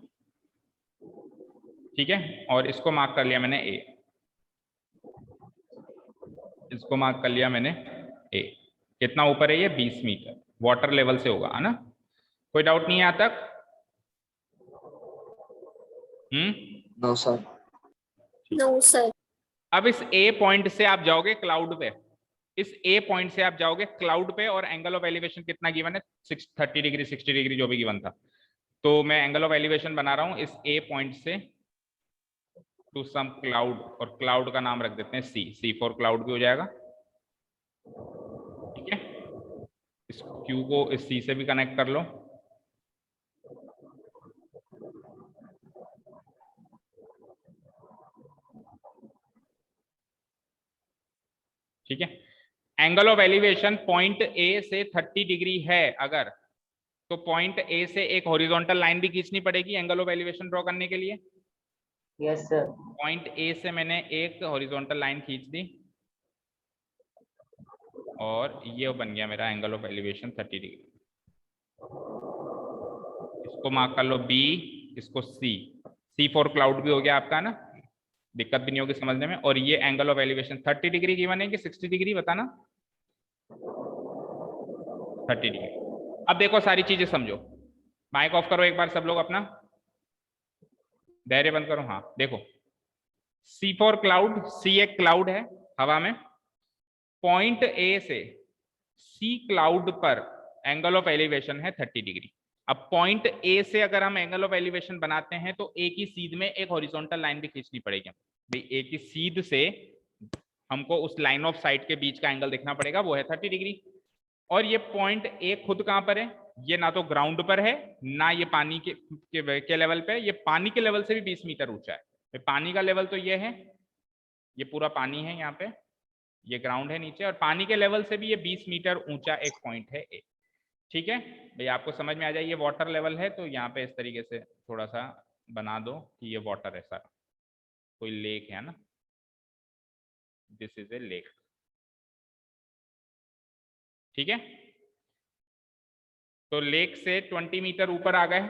ठीक है, और इसको मार्क कर लिया मैंने ए, इसको मार्क कर लिया मैंने ए। कितना ऊपर है ये? 20 मीटर वाटर लेवल से होगा, है ना? कोई डाउट नहीं है यहाँ तक? No sir. No sir. अब इस ए पॉइंट से आप जाओगे क्लाउड पे, इस ए पॉइंट से आप जाओगे क्लाउड पे, और एंगल ऑफ एलिवेशन कितना गिवन है? 30 डिग्री, 60 डिग्री, जो भी गिवन था। तो मैं एंगल ऑफ एलिवेशन बना रहा हूं इस ए पॉइंट से टू सम क्लाउड, और क्लाउड का नाम रख देते हैं C फॉर क्लाउड भी हो जाएगा। ठीक है, इस Q को इस C से भी कनेक्ट कर लो। ठीक है, angle of elevation point A से 30 डिग्री है अगर, तो पॉइंट ए से एक हॉरिजॉन्टल लाइन भी खींचनी पड़ेगी एंगल ऑफ एलिवेशन ड्रॉ करने के लिए। Yes sir. पॉइंट ए से मैंने एक हॉरिजॉन्टल लाइन खींच दी, और ये बन गया मेरा एंगल ऑफ एलिवेशन 30 डिग्री। इसको मार्क कर लो B, इसको C फॉर क्लाउड भी हो गया आपका ना, दिक्कत भी नहीं होगी समझने में। और ये angle of elevation 30 degree given है कि 60 डिग्री, बताना। 30 डिग्री। अब देखो सारी चीजें समझो, माइक ऑफ करो एक बार सब लोग अपना, धैर्य बंद करो। हाँ देखो, C फॉर क्लाउड, C एक क्लाउड है हवा में, पॉइंट ए से C क्लाउड पर एंगल ऑफ एलिवेशन है 30 डिग्री। अब पॉइंट ए से अगर हम एंगल ऑफ एलिवेशन बनाते हैं तो ए की सीध में एक हॉरिजॉन्टल लाइन भी खींचनी पड़ेगी भाई। ए की सीध से हमको उस लाइन ऑफ साइट के बीच का एंगल देखना पड़ेगा, वो है 30 डिग्री। और ये पॉइंट ए खुद कहां पर है? ये ना तो ग्राउंड पर है, ना ये पानी के लेवल पे, ये पानी के लेवल से भी 20 मीटर ऊंचा है। पानी का लेवल तो ये है, ये पूरा पानी है यहाँ पे, ये ग्राउंड है नीचे, और पानी के लेवल से भी ये 20 मीटर ऊंचा एक पॉइंट है ए। ठीक है भाई, आपको समझ में आ जाए। ये वाटर लेवल है, तो यहाँ पे इस तरीके से थोड़ा सा बना दो कि ये वाटर है सारा, कोई लेक है ना, दिस इज ए लेक। ठीक है, तो लेक से 20 मीटर ऊपर आ गए,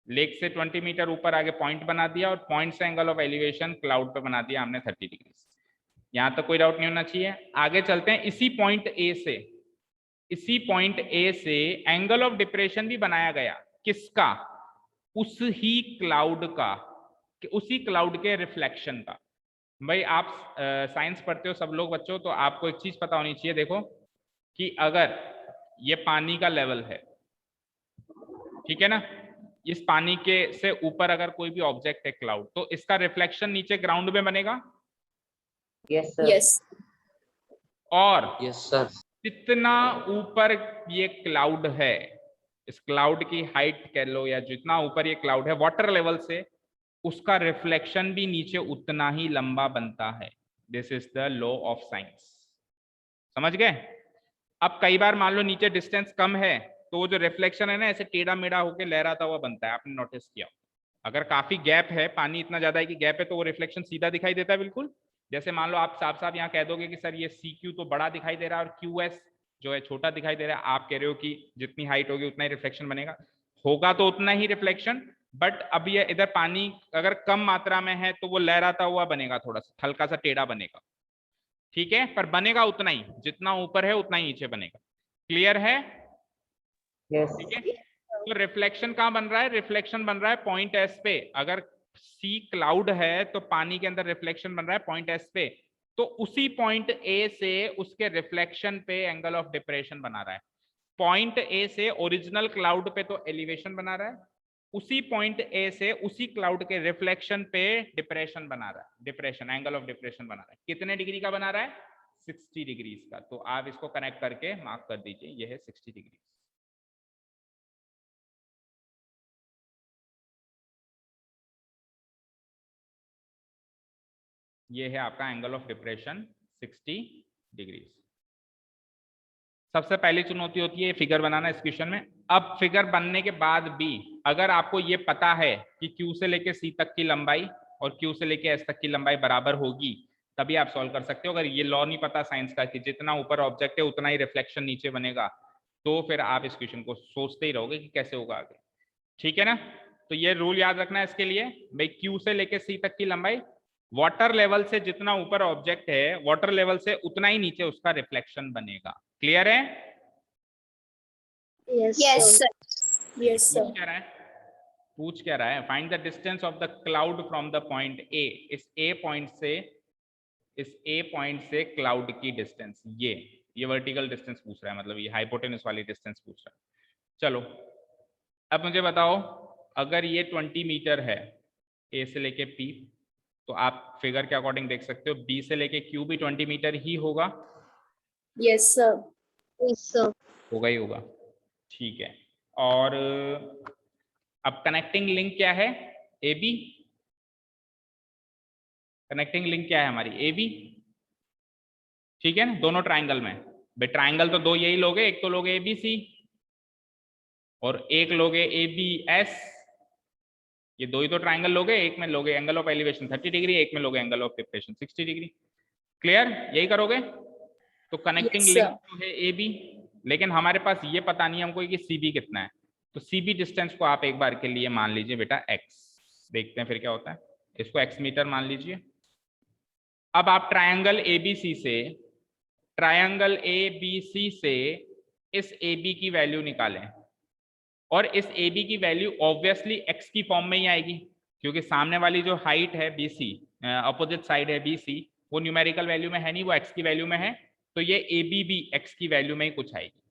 लेक से 20 मीटर ऊपर आगे पॉइंट बना दिया, और पॉइंट से एंगल ऑफ एलिवेशन क्लाउड पे बना दिया हमने 30 डिग्री। यहां तक कोई डाउट नहीं होना चाहिए। आगे चलते हैं, इसी पॉइंट ए से एंगल ऑफ डिप्रेशन भी बनाया गया। किसका? उस ही क्लाउड का, उसी क्लाउड के रिफ्लेक्शन का। भाई आप साइंस पढ़ते हो सब लोग बच्चों, तो आपको एक चीज पता होनी चाहिए। देखो कि अगर ये पानी का लेवल है, ठीक है ना, इस पानी के से ऊपर अगर कोई भी ऑब्जेक्ट है क्लाउड, तो इसका रिफ्लेक्शन नीचे ग्राउंड में बनेगा। Yes sir. यस। और यस सर। जितना ऊपर ये क्लाउड है, इस क्लाउड की हाइट कह लो, या जितना ऊपर ये क्लाउड है वाटर लेवल से, उसका रिफ्लेक्शन भी नीचे उतना ही लंबा बनता है। This is the law of science. समझ गए? अब कई बार मान लो नीचे डिस्टेंस कम है, तो वो जो रिफ्लेक्शन है ना, ऐसे टेढ़ा मेढ़ा होकर लहराता हुआ बनता है। आपने नोटिस किया? अगर काफी गैप है, पानी इतना ज्यादा है कि गैप है, तो वो रिफ्लेक्शन सीधा दिखाई देता है बिल्कुल। जैसे मान लो आप साफ साफ यहाँ कह दोगे कि सर ये CQ तो बड़ा दिखाई दे रहा है और QS जो है छोटा दिखाई दे रहा है, आप कह रहे हो कि जितनी हाइट होगी उतना ही रिफ्लेक्शन बनेगा, होगा तो उतना ही रिफ्लेक्शन। बट अब ये इधर पानी अगर कम मात्रा में है तो वो लहराता हुआ बनेगा, थोड़ा सा हल्का सा टेढ़ा बनेगा। ठीक है, पर बनेगा उतना ही, जितना ऊपर है उतना ही नीचे बनेगा। क्लियर है? यस। ठीक है, तो रिफ्लेक्शन कहाँ बन रहा है? रिफ्लेक्शन बन रहा है पॉइंट एस पे। अगर सी क्लाउड है तो पानी के अंदर रिफ्लेक्शन बन रहा है पॉइंट एस पे, तो उसी पॉइंट ए से उसके रिफ्लेक्शन पे एंगल ऑफ डिप्रेशन बना रहा है। पॉइंट ए से ओरिजिनल क्लाउड पे तो एलिवेशन बना रहा है, उसी पॉइंट ए से उसी क्लाउड के रिफ्लेक्शन पे डिप्रेशन बना रहा है, डिप्रेशन एंगल ऑफ डिप्रेशन बना रहा है। कितने डिग्री का बना रहा है? 60 डिग्री का। तो आप इसको कनेक्ट करके मार्क कर दीजिए, ये है 60 डिग्री। ये है आपका एंगल ऑफ डिप्रेशन 60 डिग्री। सबसे पहली चुनौती होती है फिगर बनाना इस क्वेश्चन में। अब फिगर बनने के बाद भी अगर आपको ये पता है कि Q से लेके C तक की लंबाई और Q से लेके S तक की लंबाई बराबर होगी, तभी आप सॉल्व कर सकते हो। अगर ये लॉ नहीं पता साइंस का कि जितना ऊपर ऑब्जेक्ट है उतना ही रिफ्लेक्शन नीचे बनेगा, तो फिर आप इस क्वेश्चन को सोचते ही रहोगे कि कैसे होगा आगे। ठीक है ना? तो ये रूल याद रखना है इसके लिए भाई, Q से लेके C तक की लंबाई, वाटर लेवल से जितना ऊपर ऑब्जेक्ट है वाटर लेवल से उतना ही नीचे उसका रिफ्लेक्शन बनेगा। क्लियर है? Yes, sir. Yes, sir. पूछ क्या रहा है? Find the distance of the cloud from the point A. इस ए पॉइंट से क्लाउड की डिस्टेंस, ये वर्टिकल डिस्टेंस पूछ रहा है, मतलब ये हाइपोटेन्यूस वाली डिस्टेंस पूछ रहा है। चलो अब मुझे बताओ, अगर ये 20 मीटर है ए से लेके पी, तो आप फिगर के अकॉर्डिंग देख सकते हो बी से लेके क्यू भी 20 मीटर ही होगा। Yes, sir. Yes, sir. होगा ही होगा। ठीक है, और अब कनेक्टिंग लिंक क्या है? A B. कनेक्टिंग लिंक क्या है हमारी? A B. ठीक है ना, दोनों ट्राइंगल में। भाई ट्राइंगल तो दो यही लोगे, एक तो लोगे ए बी सी और एक लोगे ए बी एस। ये दो ही तो ट्राइंगल लोगे, एक में लोगे एंगल ऑफ एलिवेशन 30 डिग्री, एक में लोगे angle of depression 60 degree. Clear? यही करोगे। तो कनेक्टिंग Yes, लिंक sir. तो है ए बी, लेकिन हमारे पास ये पता नहीं हमको कि सी बी कितना है। तो सी बी डिस्टेंस को आप एक बार के लिए मान लीजिए बेटा एक्स। देखते हैं फिर क्या होता है। इसको एक्स मीटर मान लीजिए। अब आप ट्रायंगल एबीसी से इस ए बी की वैल्यू निकालें, और इस ए बी की वैल्यू ऑब्वियसली एक्स की फॉर्म में ही आएगी, क्योंकि सामने वाली जो हाइट है बी सी, अपोजिट साइड है बी सी, वो न्यूमेरिकल वैल्यू में है नहीं, वो एक्स की वैल्यू में है। तो ये ए बी भी एक्स की वैल्यू में ही कुछ आएगी।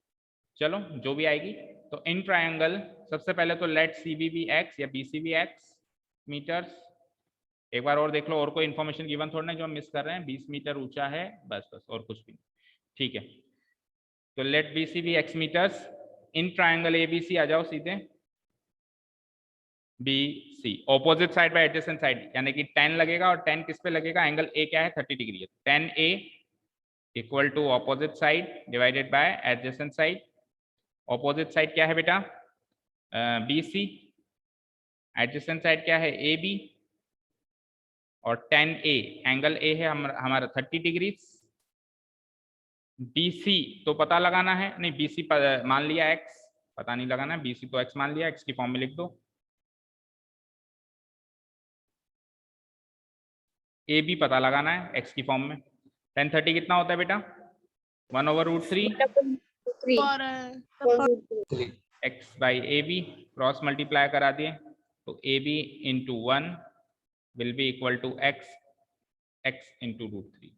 चलो जो भी आएगी। तो इन ट्रायंगल सबसे पहले तो लेट सी बी भी एक्स या बी सी भी एक्स मीटर्स। एक बार और देख लो, और कोई इन्फॉर्मेशन गिवन थोड़ा ना जो हम मिस कर रहे हैं। 20 मीटर ऊंचा है, बस और कुछ भी नहीं। ठीक है, तो लेट बी सी भी x metres. In triangle A B C आ जाओ सीधे। B C opposite side by adjacent side, यानी कि 10 लगेगा, और 10 किस पे लगेगा? एंगल ए क्या है? 30 डिग्री है। 10 A equal to opposite side divided by adjacent side. Opposite side क्या है बेटा? B C. एडजेसेंट साइड क्या है? A B. और 10 ए, एंगल ए है हमारा 30 डिग्री। बी सी तो पता लगाना है, नहीं बी सी मान लिया एक्स, पता नहीं लगाना है। बी सी तो एक्स मान लिया, एक्स की फॉर्म में लिख दो। ए बी पता लगाना है एक्स की फॉर्म में। 1030 कितना होता है बेटा? 1/√3 और x by A B. Cross multiply करा दिए, तो A B into 1 will be equal to x, x into √3।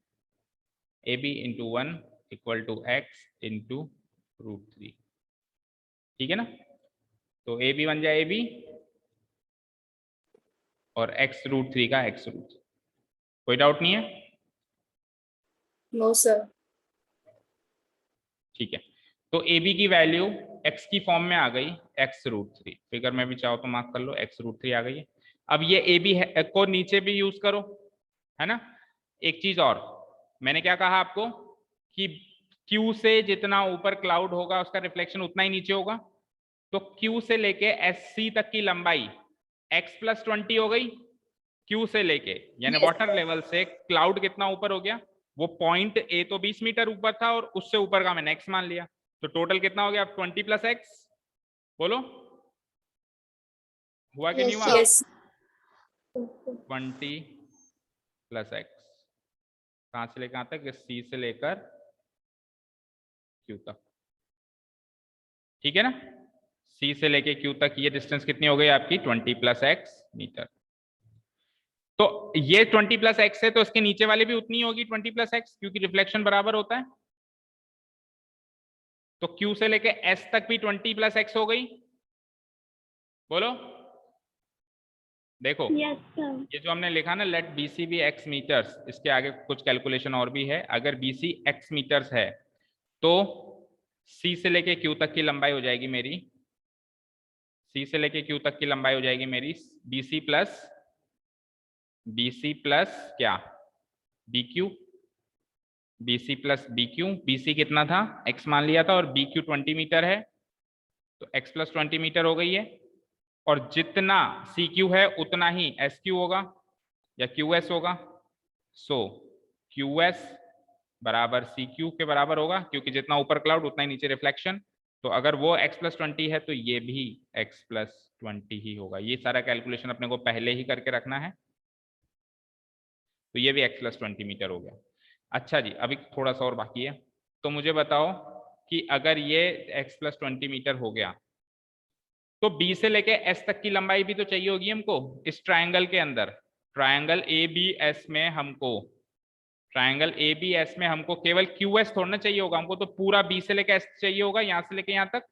A B into 1 equal to x into √3। ठीक है ना? तो ए बी बन जाए ए बी, और एक्स √3 का एक्स √3। कोई डाउट नहीं है? No, sir. ठीक है, तो ए बी की वैल्यू एक्स की फॉर्म में आ गई, एक्स √3। फिगर में भी चाहो तो मार्क कर लो, एक्स √3 आ गई है। अब ये ए बी को नीचे भी यूज करो, है ना? एक चीज और, मैंने क्या कहा आपको कि Q से जितना ऊपर क्लाउड होगा उसका रिफ्लेक्शन उतना ही नीचे होगा। तो Q से लेके SC तक की लंबाई x + 20 हो गई। Q से लेके यानी वाटर लेवल से क्लाउड कितना ऊपर हो गया? वो पॉइंट ए तो 20 मीटर ऊपर था, और उससे ऊपर का मैंने x मान लिया। तो टोटल कितना हो गया? 20 + x। बोलो हुआ कि नहीं हुआ? Yes. 20 + x। कहां से लेकर कहां तक? C से लेकर Q तक। ठीक है ना? C से लेके Q तक ये डिस्टेंस कितनी हो गई आपकी? 20 + x मीटर। तो ये 20 प्लस एक्स है, तो इसके नीचे वाले भी उतनी होगी 20 प्लस एक्स, क्योंकि रिफ्लेक्शन बराबर होता है। तो Q से लेके S तक भी 20 प्लस एक्स हो गई। बोलो, देखो Yes, sir. ये जो हमने लिखा ना, let BC B x metres, इसके आगे कुछ कैलकुलेशन और भी है। अगर BC एक्स मीटर्स है तो C से लेके Q तक की लंबाई हो जाएगी मेरी, C से लेके Q तक की लंबाई हो जाएगी मेरी BC प्लस क्या, BQ, BC plus BQ। BC कितना था, x मान लिया था, और BQ 20 मीटर है, तो x प्लस 20 मीटर हो गई है। और जितना CQ है उतना ही SQ होगा या QS होगा। सो QS बराबर CQ के बराबर होगा, क्योंकि जितना ऊपर क्लाउड उतना ही नीचे रिफ्लेक्शन। तो अगर वो x प्लस 20 है तो ये भी x प्लस 20 ही होगा। ये सारा कैलकुलेशन अपने को पहले ही करके रखना है, तो ये भी x प्लस 20 मीटर हो गया। अच्छा जी, अभी थोड़ा सा और बाकी है। तो मुझे बताओ कि अगर ये x प्लस 20 मीटर हो गया, तो B से लेके S तक की लंबाई भी तो चाहिए होगी हमको इस ट्रायंगल के अंदर। ट्रायंगल ABS में हमको केवल QS थोड़ा ना चाहिए होगा, हमको तो पूरा B से लेके S चाहिए होगा, यहां से लेके यहां तक।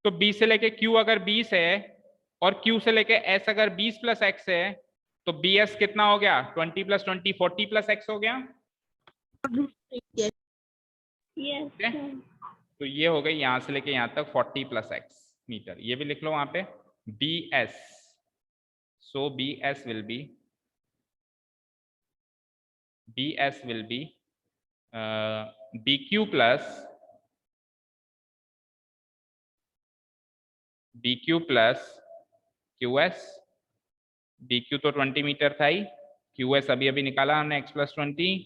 तो B से लेके Q अगर 20 है और Q से लेके S अगर 20 प्लस x है, तो BS कितना हो गया, 20 प्लस 20 40 प्लस x हो गया। Yes, Okay? sir. तो ये हो गई यहां से लेके यहां तक 40 प्लस x मीटर। ये भी लिख लो वहां पे BS। So BS will be BQ plus QS। BQ तो 20 मीटर था ही, QS अभी अभी निकाला हमने x plus 20।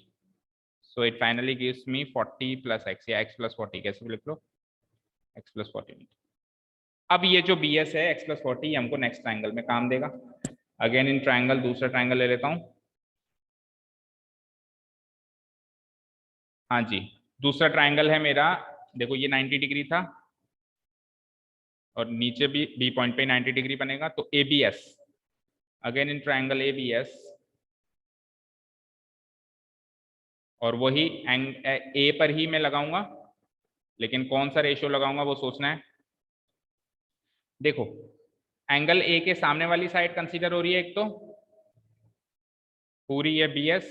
So it finally gives me 40 plus x, या x प्लस 40 कैसे भी लिख लो, x प्लस 40 मीटर। अब ये जो BS है x प्लस 40, ये हमको नेक्स्ट ट्रायंगल में काम देगा। अगेन इन ट्रायंगल दूसरा ट्रायंगल ले लेता हूं। हाँ जी, दूसरा ट्रायंगल है मेरा, देखो ये 90 डिग्री था और नीचे भी B पॉइंट पे 90 डिग्री बनेगा। तो ABS, again in triangle ABS, और वही A पर ही मैं लगाऊंगा, लेकिन कौन सा रेशियो लगाऊंगा वो सोचना है। देखो एंगल A के सामने वाली साइड कंसीडर हो रही है एक, तो पूरी ये BS,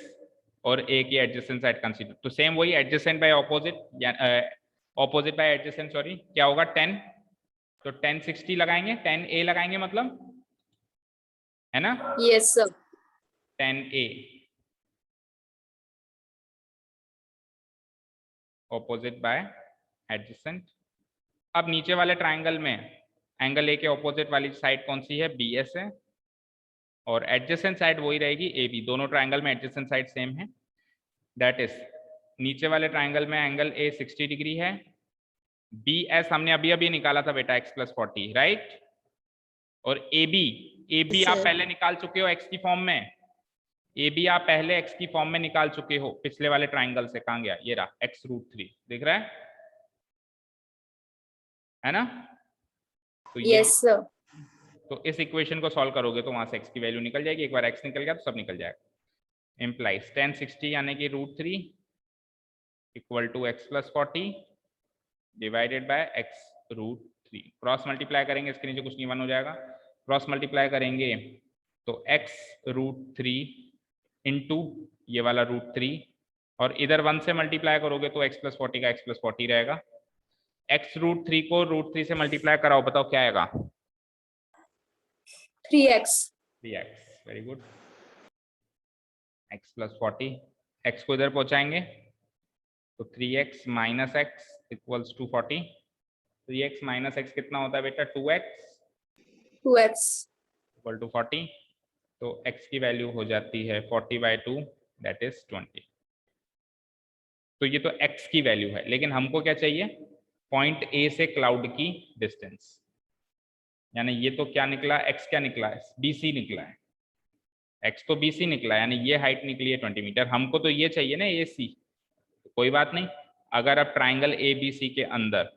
और A की एडजेसेंट साइड कंसीडर। तो सेम वही adjacent by opposite, opposite by adjacent, sorry क्या होगा 10। तो 10 60 लगाएंगे, 10A लगाएंगे मतलब, है ना। Yes, sir. 10A opposite by adjacent. अब नीचे वाले ट्रायंगल में एंगल A के ऑपोजिट वाली साइड कौन सी है, BS है, और एडजेसेंट साइड वही रहेगी AB। दोनों ट्रायंगल में एडजेसेंट साइड सेम है। दैट इज नीचे वाले ट्रायंगल में एंगल A 60 डिग्री है, BS हमने अभी अभी निकाला था बेटा x प्लस 40, राइट। और AB आप पहले निकाल चुके हो x की फॉर्म में, AB आप पहले x की फॉर्म में निकाल चुके हो पिछले वाले ट्रायंगल से। कहां गया, ये रहा x√3, दिख रहा है ना। तो Yes, sir. तो इस इक्वेशन को सॉल्व करोगे तो वहां से x की वैल्यू निकल जाएगी। एक बार x निकल गया तो सब निकल जाएगा। इम्प्लाइज 10 60 यानी कि √3 equal to x plus 40 divided by x√3। Cross multiply करेंगे, इसके नीचे कुछ नहीं 1 हो जाएगा। क्रॉस मल्टीप्लाई करेंगे तो x√3 इंटू ये वाला √3, और इधर 1 से मल्टीप्लाई करोगे तो x प्लस 40 का x प्लस 40 रहेगा। x√3 को √3 से मल्टीप्लाई कराओ, बताओ क्या आएगा। 3x. 3x, very good. x plus 40, x को इधर पहुंचाएंगे तो 3x minus x equals to 40। 3x minus x कितना होता है बेटा, 2x. Equal to 40। तो x की वैल्यू हो जाती है 40/2, दैट इज 20। तो ये तो x की वैल्यू है, लेकिन हमको क्या चाहिए, पॉइंट A से क्लाउड की डिस्टेंस। यानी ये तो क्या निकला, x क्या निकला है, BC निकला है। x तो BC निकला है, यानी ये हाइट निकली है 20 मीटर। हमको तो ये चाहिए ना AC। कोई बात नहीं, अगर अब ट्राइंगल ABC के अंदर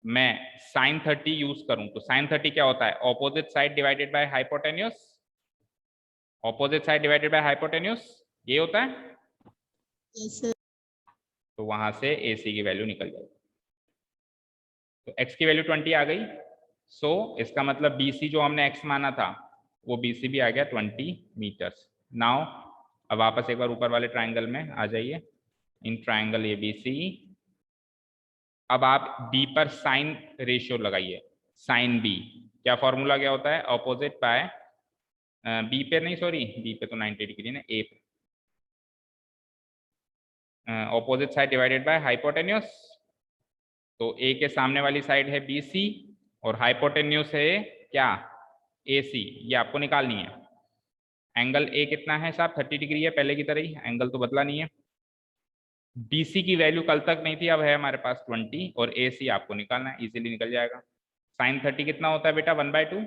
मैं sin 30 यूज करूं तो sin 30 क्या होता है, opposite side divided bye hypotenuse. Opposite side divided by hypotenuse, ये होता है। Yes, sir. तो वहां से AC की वैल्यू निकल जाएगी। तो x की वैल्यू 20 आ गई। सो इसका मतलब BC जो हमने x माना था वो BC भी आ गया 20 मीटर्स। नाउ अब वापस एक बार ऊपर वाले ट्राइंगल में आ जाइए, इन ट्राइंगल ABC। अब आप B पर साइन रेशियो लगाइए, साइन B। क्या फॉर्मूला क्या होता है? ऑपोजिट बाय B पे नहीं, सॉरी B पे तो 90 डिग्री ना, A पे opposite side divided by hypotenuse. तो A के सामने वाली साइड है BC और हाइपोटेन्यूज है क्या? AC। ये आपको निकालनी है। एंगल A कितना है साहब? 30 डिग्री है, पहले की तरह ही, एंगल तो बदला नहीं है। BC की वैल्यू कल तक नहीं थी, अब है हमारे पास 20 और AC आपको निकालना है, इजीली निकल जाएगा। साइन 30 कितना होता है बेटा? 1/2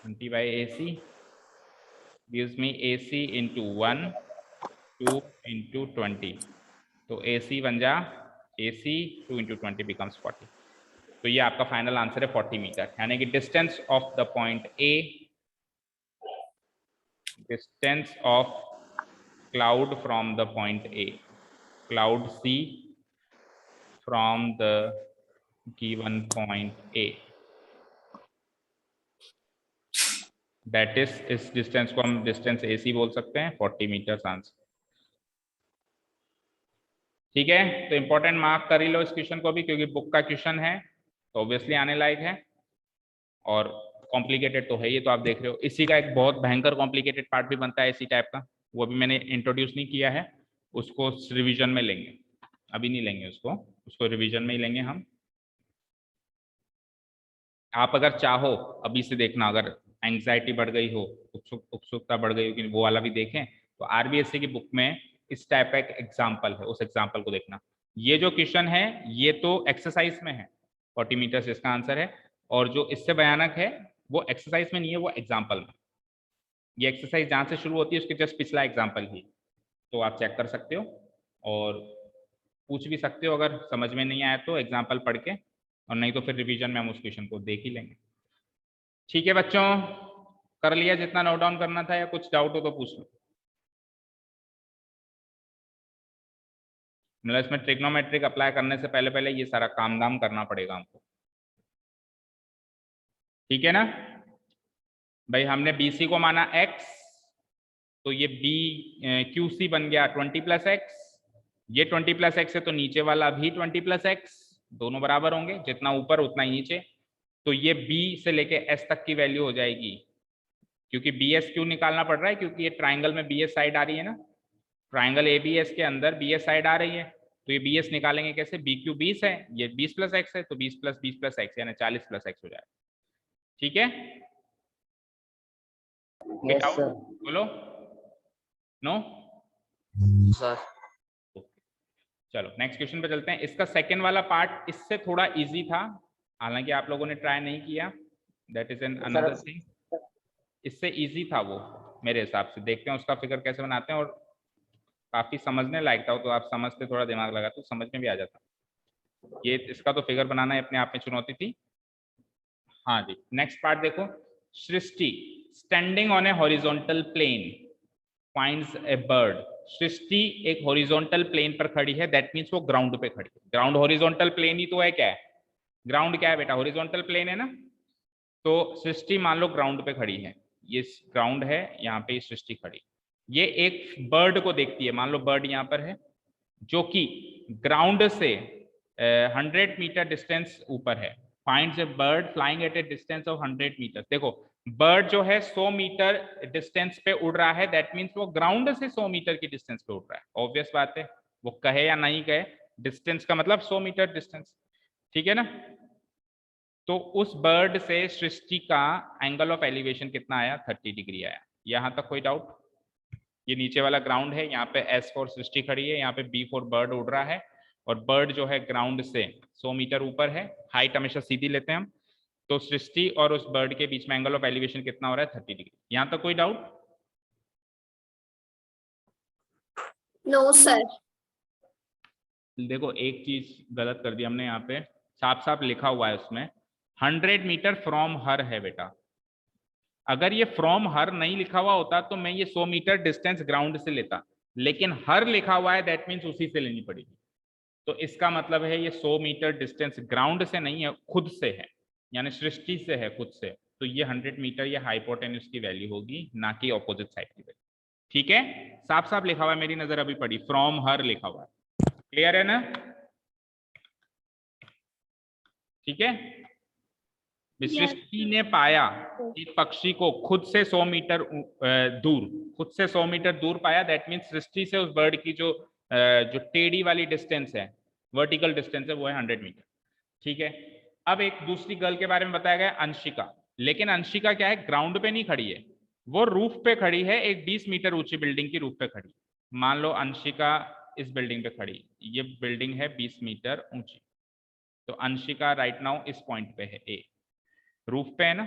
20 by AC gives me AC into 1 2 into 20। तो AC बन जा, AC 2 into 20 becomes 40। तो ये आपका फाइनल आंसर है 40 मीटर, यानी कि distance of the point A, distance of cloud from the point A, cloud C from the given point A, that is इस डिस्टेंस को हम डिस्टेंस AC बोल सकते हैं। 40 मीटर आंसर। ठीक है, तो इंपॉर्टेंट मार्क कर ही लो इस क्वेश्चन को भी, क्योंकि बुक का क्वेश्चन है तो ऑब्वियसली आने लायक है और कॉम्प्लिकेटेड तो है ये, तो आप देख रहे हो। इसी का एक बहुत भयंकर कॉम्प्लिकेटेड पार्ट भी बनता है इसी टाइप का, वो अभी मैंने इंट्रोड्यूस नहीं किया है, उसको रिवीजन में लेंगे, अभी नहीं लेंगे उसको रिवीजन में ही लेंगे हम। आप अगर चाहो अभी से देखना, अगर एंग्जाइटी बढ़ गई हो, उत्सुकता बढ़ गई हो कि वो वाला भी देखें, तो आरबीएससी की बुक में इस टाइप का एक एग्जाम्पल है, उस एग्जाम्पल को देखना। ये जो क्वेश्चन है ये तो एक्सरसाइज में है, 40 मीटर इसका आंसर है, और जो इससे भयानक है वो एक्सरसाइज में नहीं है, वो एग्जाम्पल में। ये एक्सरसाइज जहाँ से शुरू होती है उसके जस्ट पिछला एग्जाम्पल ही, तो आप चेक कर सकते हो और पूछ भी सकते हो अगर समझ में नहीं आया तो एग्जाम्पल पढ़ के, और नहीं तो फिर रिवीजन में हम उस क्वेश्चन को देख ही लेंगे। ठीक है बच्चों, कर लिया जितना नोट डाउन करना था, या कुछ डाउट हो तो पूछ लो। मतलब इसमें ट्रिग्नोमेट्रिक अप्लाई करने से पहले पहले ये सारा काम दाम करना पड़ेगा हमको, ठीक है ना भाई। हमने BC को माना x, तो ये QC बन गया 20 + x, ये 20 + x है तो नीचे वाला भी 20 + x, दोनों बराबर होंगे, जितना ऊपर उतना ही नीचे। तो ये B से लेके S तक की वैल्यू हो जाएगी, क्योंकि BS क्यों निकालना पड़ रहा है? क्योंकि ये ट्राइंगल में BS साइड आ रही है ना, ट्राइंगल ABS के अंदर BS साइड आ रही है, तो ये BS निकालेंगे कैसे? BQ 20 है, ये 20 + x है, तो 20 + 20 + x यानी 40 + x हो जाएगा। ठीक है, Yes, sir. बोलो नो Sir. चलो नेक्स्ट क्वेश्चन पे चलते हैं। इसका सेकंड वाला पार्ट इससे थोड़ा इजी था, हालांकि आप लोगों ने ट्राई नहीं किया, that is an another thing. इससे इजी था वो मेरे हिसाब से। देखते हैं उसका फिगर कैसे बनाते हैं, और काफी समझने लायक था, तो आप समझते, थोड़ा दिमाग लगा तो समझ में भी आ जाता। ये इसका तो फिगर बनाना अपने आप में चुनौती थी। हाँ जी, नेक्स्ट पार्ट देखो। Srishti standing on a horizontal plane finds a bird. Srishti एक हॉरिजॉन्टल प्लेन पर खड़ी है, दैट मीन्स वो ग्राउंड पे खड़ी है। ग्राउंड हॉरिजॉन्टल प्लेन ही तो है, क्या है ग्राउंड? क्या है बेटा? हॉरिजॉन्टल प्लेन है ना। तो सृष्टि मान लो ग्राउंड पे खड़ी है, ये ग्राउंड है, यहाँ पे सृष्टि खड़ी, ये एक बर्ड को देखती है। मान लो बर्ड यहाँ पर है, जो कि ग्राउंड से 100 मीटर डिस्टेंस ऊपर है। Finds a bird flying at a distance of 100 metre. देखो बर्ड जो है 100 मीटर डिस्टेंस पे उड़ रहा है, दैट मीन्स वो ग्राउंड से 100 मीटर की डिस्टेंस पे उड़ रहा है। ऑब्वियस बात है, वो कहे या नहीं कहे, डिस्टेंस का मतलब 100 मीटर डिस्टेंस, ठीक है ना। तो उस बर्ड से सृष्टि का एंगल ऑफ एलिवेशन कितना आया? 30 डिग्री आया। यहां तक कोई डाउट? ये नीचे वाला ग्राउंड है, यहाँ पे S फॉर सृष्टि खड़ी है, यहाँ पे B फॉर बर्ड उड़ रहा है, और बर्ड जो है ग्राउंड से 100 मीटर ऊपर है। हाइट हमेशा सीधी लेते हैं हम, तो सृष्टि और उस बर्ड के बीच में एंगल ऑफ एलिवेशन कितना हो रहा है? 30 डिग्री। यहाँ तक कोई डाउट? No, sir. देखो एक चीज गलत कर दी हमने, यहाँ पे साफ साफ लिखा हुआ है उसमें 100 मीटर फ्रॉम हर है बेटा, अगर ये फ्रॉम हर नहीं लिखा हुआ होता तो मैं ये 100 मीटर डिस्टेंस ग्राउंड से लेता, लेकिन हर लिखा हुआ है, दैट मीन्स उसी से लेनी पड़ेगी। तो इसका मतलब है ये 100 मीटर डिस्टेंस ग्राउंड से नहीं है, खुद से है, यानी सृष्टि से है, खुद से। तो ये 100 मीटर ये हाइपोटेन्यूज की वैल्यू होगी, ना कि ऑपोजिट साइड की वैल्यू। ठीक है, साफ साफ लिखा हुआ है, मेरी नजर अभी पड़ी, फ्रॉम हर लिखा हुआ है। क्लियर है ना? ठीक है। सृष्टि ने पाया एक पक्षी को खुद से 100 मीटर दूर, खुद से 100 मीटर दूर पाया, दैट मीन्स सृष्टि से उस बर्ड की जो टेढ़ी वाली डिस्टेंस है, वर्टिकल डिस्टेंस है, वो है 100 मीटर। ठीक है। अब एक दूसरी गर्ल के बारे में बताया गया, अंशिका। लेकिन अंशिका क्या है, ग्राउंड पे नहीं खड़ी है, वो रूफ पे खड़ी है, एक 20 मीटर ऊंची बिल्डिंग की रूफ पे खड़ी। मान लो अंशिका इस बिल्डिंग पे खड़ी, ये बिल्डिंग है 20 मीटर ऊंची, तो अंशिका राइट नाउ इस पॉइंट पे है, ए रूफ पे है ना।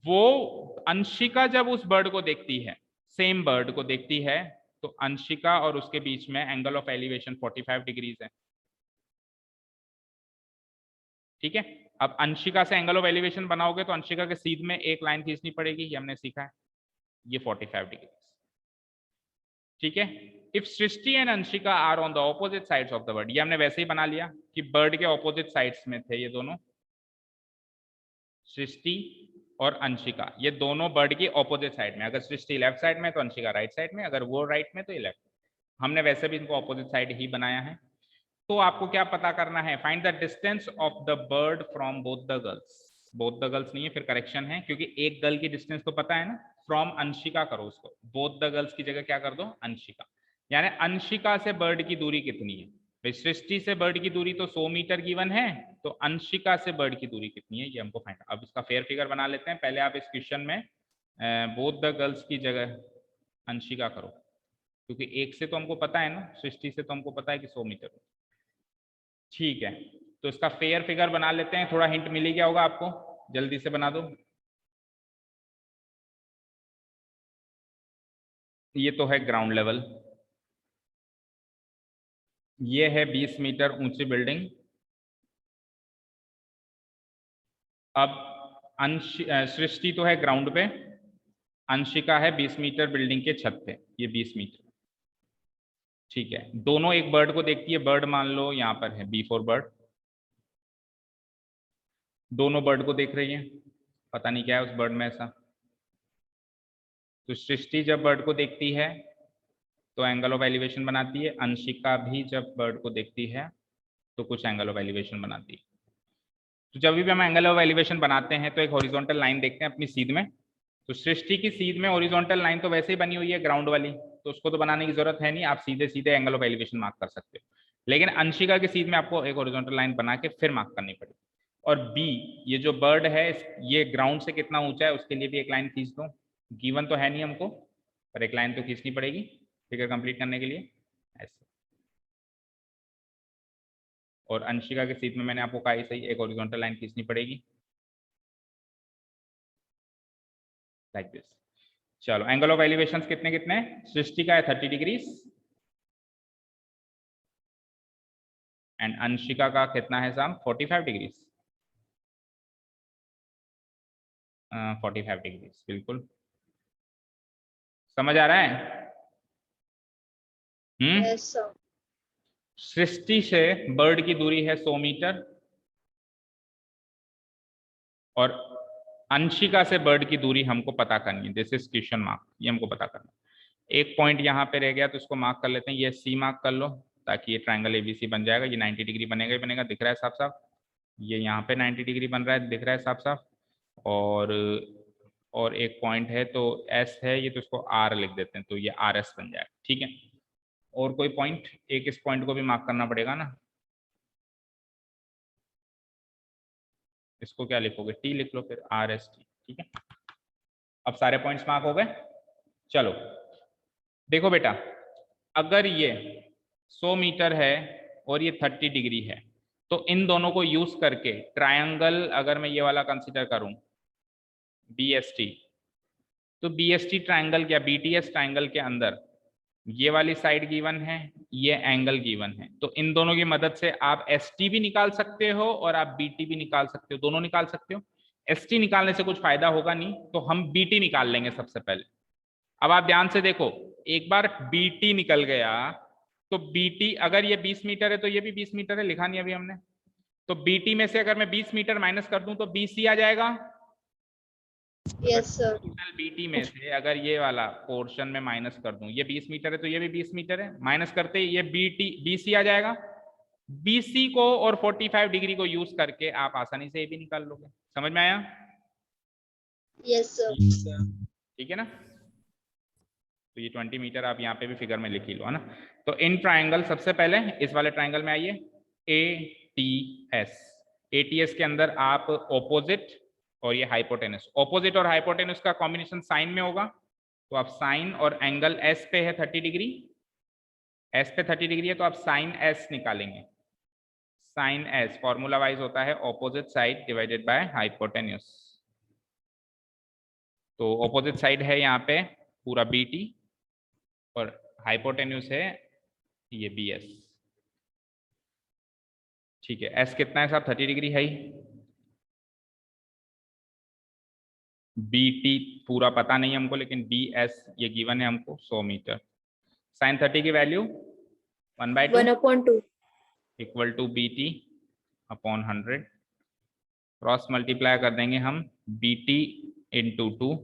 वो अंशिका जब उस बर्ड को देखती है, सेम बर्ड को देखती है, तो अंशिका और उसके बीच में एंगल ऑफ एलिवेशन 45 डिग्रीज है। ठीक है। अब अंशिका से एंगल ऑफ एलिवेशन बनाओगे तो अंशिका के सीध में एक लाइन खींचनी पड़ेगी, ये हमने सीखा है, ये 45 डिग्री। ठीक है। If Srishti and Anshika are on the opposite sides of the bird, ये हमने वैसे ही बना लिया कि बर्ड के ऑपोजिट साइड्स में थे ये दोनों, सृष्टि और अंशिका, ये दोनों बर्ड की ऑपोजिट साइड में। अगर सृष्टि लेफ्ट साइड में तो अंशिका राइट साइड में, अगर वो राइट में तो ये लेफ्ट। हमने वैसे भी इनको ऑपोजिट साइड ही बनाया है। तो आपको क्या पता करना है, find the distance of the bird from both the girls. Both the girls नहीं है, फिर करेक्शन है, क्योंकि एक गर्ल की डिस्टेंस तो पता है ना, फ्रॉम अंशिका करो उसको, बोथ द गर्ल्स की जगह क्या कर दो, अंशिका। यानी अंशिका से बर्ड की दूरी कितनी है, भाई सृष्टि से बर्ड की दूरी तो 100 मीटर गिवन है, तो अंशिका से बर्ड की दूरी कितनी है ये हमको फाइंड। अब इसका फेयर फिगर बना लेते हैं। पहले आप इस क्वेश्चन में बोथ द गर्ल्स की जगह अंशिका करो, क्योंकि एक से तो हमको पता है ना, सृष्टि से तो हमको पता है कि 100 मीटर। ठीक है, तो इसका फेयर फिगर बना लेते हैं। थोड़ा हिंट मिल ही गया होगा आपको, जल्दी से बना दो। ये तो है ग्राउंड लेवल, ये है 20 मीटर ऊंची बिल्डिंग। अब सृष्टि तो है ग्राउंड पे, अंशिका है 20 मीटर बिल्डिंग के छत पे, ये 20 मीटर। ठीक है, दोनों एक बर्ड को देखती है, बर्ड मान लो यहाँ पर है B4 बर्ड, दोनों बर्ड को देख रही है, पता नहीं क्या है उस बर्ड में ऐसा। तो सृष्टि जब बर्ड को देखती है तो एंगल ऑफ एलिवेशन बनाती है, अंशिका भी जब बर्ड को देखती है तो कुछ एंगल ऑफ एलिवेशन बनाती है। तो जब भी हम एंगल ऑफ एलिवेशन बनाते हैं तो एक हॉरिजॉन्टल लाइन देखते हैं अपनी सीध में। तो सृष्टि की सीध में हॉरिजॉन्टल लाइन तो वैसे ही बनी हुई है ग्राउंड वाली, तो उसको तो बनाने की जरूरत है नहीं, आप सीधे सीधे एंगल ऑफ एलिवेशन मार्क कर सकते हो। लेकिन अंशिका की सीध में आपको एक हॉरिजॉन्टल लाइन बना के फिर मार्क करनी पड़ेगी। और बी, ये जो बर्ड है ये ग्राउंड से कितना ऊंचा है उसके लिए भी एक लाइन खींच दो। गिवन तो है नहीं हमको, पर एक लाइन तो खींचनी पड़ेगी फिगर कंप्लीट करने के लिए, ऐसे। और अंशिका के सीध में मैंने आपको कहा सही, एक हॉरिजॉन्टल लाइन खींचनी पड़ेगी लाइक दिस। चलो, एंगल ऑफ एलिवेशन कितने कितने, सृष्टि का है 30 डिग्रीज एंड अंशिका का कितना है साम, 45 डिग्रीज। 45 डिग्रीज, बिल्कुल समझ आ रहा है। Yes, sir. सृष्टि से बर्ड की दूरी है 100 मीटर और अंशिका से बर्ड की दूरी हमको पता करनी है। दिस इज क्वेश्चन मार्क, ये हमको पता करना है। एक पॉइंट यहाँ पे रह गया तो इसको मार्क कर लेते हैं, ये C मार्क कर लो ताकि ये ट्रायंगल ABC बन जाएगा। ये 90 डिग्री बनेगा ही बनेगा, दिख रहा है साफ साफ। ये यहाँ पे 90 डिग्री बन रहा है, दिख रहा है साफ साफ। और एक पॉइंट है तो S है ये, तो इसको R लिख देते हैं, तो ये RS बन जाएगा। ठीक है, और कोई पॉइंट, एक इस पॉइंट को भी मार्क करना पड़ेगा ना, इसको क्या लिखोगे, T लिख लो फिर, RST। ठीक है, अब सारे पॉइंट्स मार्क हो गए। चलो देखो बेटा, अगर ये 100 मीटर है और ये 30 डिग्री है, तो इन दोनों को यूज करके ट्रायंगल, अगर मैं ये वाला कंसीडर करूं BST, तो BST ट्रायंगल या BTS ट्रायंगल के अंदर ये वाली साइड गिवन है, ये एंगल गिवन है, तो इन दोनों की मदद से आप ST भी निकाल सकते हो और आप BT भी निकाल सकते हो, दोनों निकाल सकते हो। ST निकालने से कुछ फायदा होगा नहीं, तो हम BT निकाल लेंगे सबसे पहले। अब आप ध्यान से देखो, एक बार BT निकल गया तो BT अगर ये 20 मीटर है तो ये भी 20 मीटर है, लिखा नहीं अभी हमने। तो BT में से अगर मैं 20 मीटर माइनस कर दूं तो BC आ जाएगा। Yes sir. टोटल BT में से अगर ये वाला पोर्शन में माइनस कर दूं, ये 20 मीटर है तो ये भी 20 मीटर है, माइनस करते ही ये BC आ जाएगा। BC को और 45 डिग्री को यूज करके आप आसानी से ये भी निकाल लोगे। समझ में आया? Yes sir. ठीक है ना? तो ये 20 मीटर आप यहाँ पे भी फिगर में लिख ही लो, है ना। तो इन ट्राइंगल, सबसे पहले इस वाले ट्राइंगल में आइए, ATS। ATS के अंदर आप ऑपोजिट और ये हाइपोटेनस, ऑपोजिट और हाइपोटेनस का कॉम्बिनेशन साइन में होगा, तो आप साइन और एंगल S पे है 30 डिग्री, S पे 30 डिग्री है तो आप साइन S निकालेंगे। साइन S फॉर्मूला वाइज होता है opposite side divided bye hypotenuse. तो ऑपोजिट साइड है यहाँ पे पूरा BT और हाइपोटेन्यूस है ये BS। ठीक है, S कितना है साहब? 30 डिग्री है ही। BT पूरा पता नहीं हमको, लेकिन BS ये गिवन है हमको 100 मीटर। साइन 30 की value 1/2 equal to BT upon 100। Cross multiply कर देंगे हम, BT इंटू 2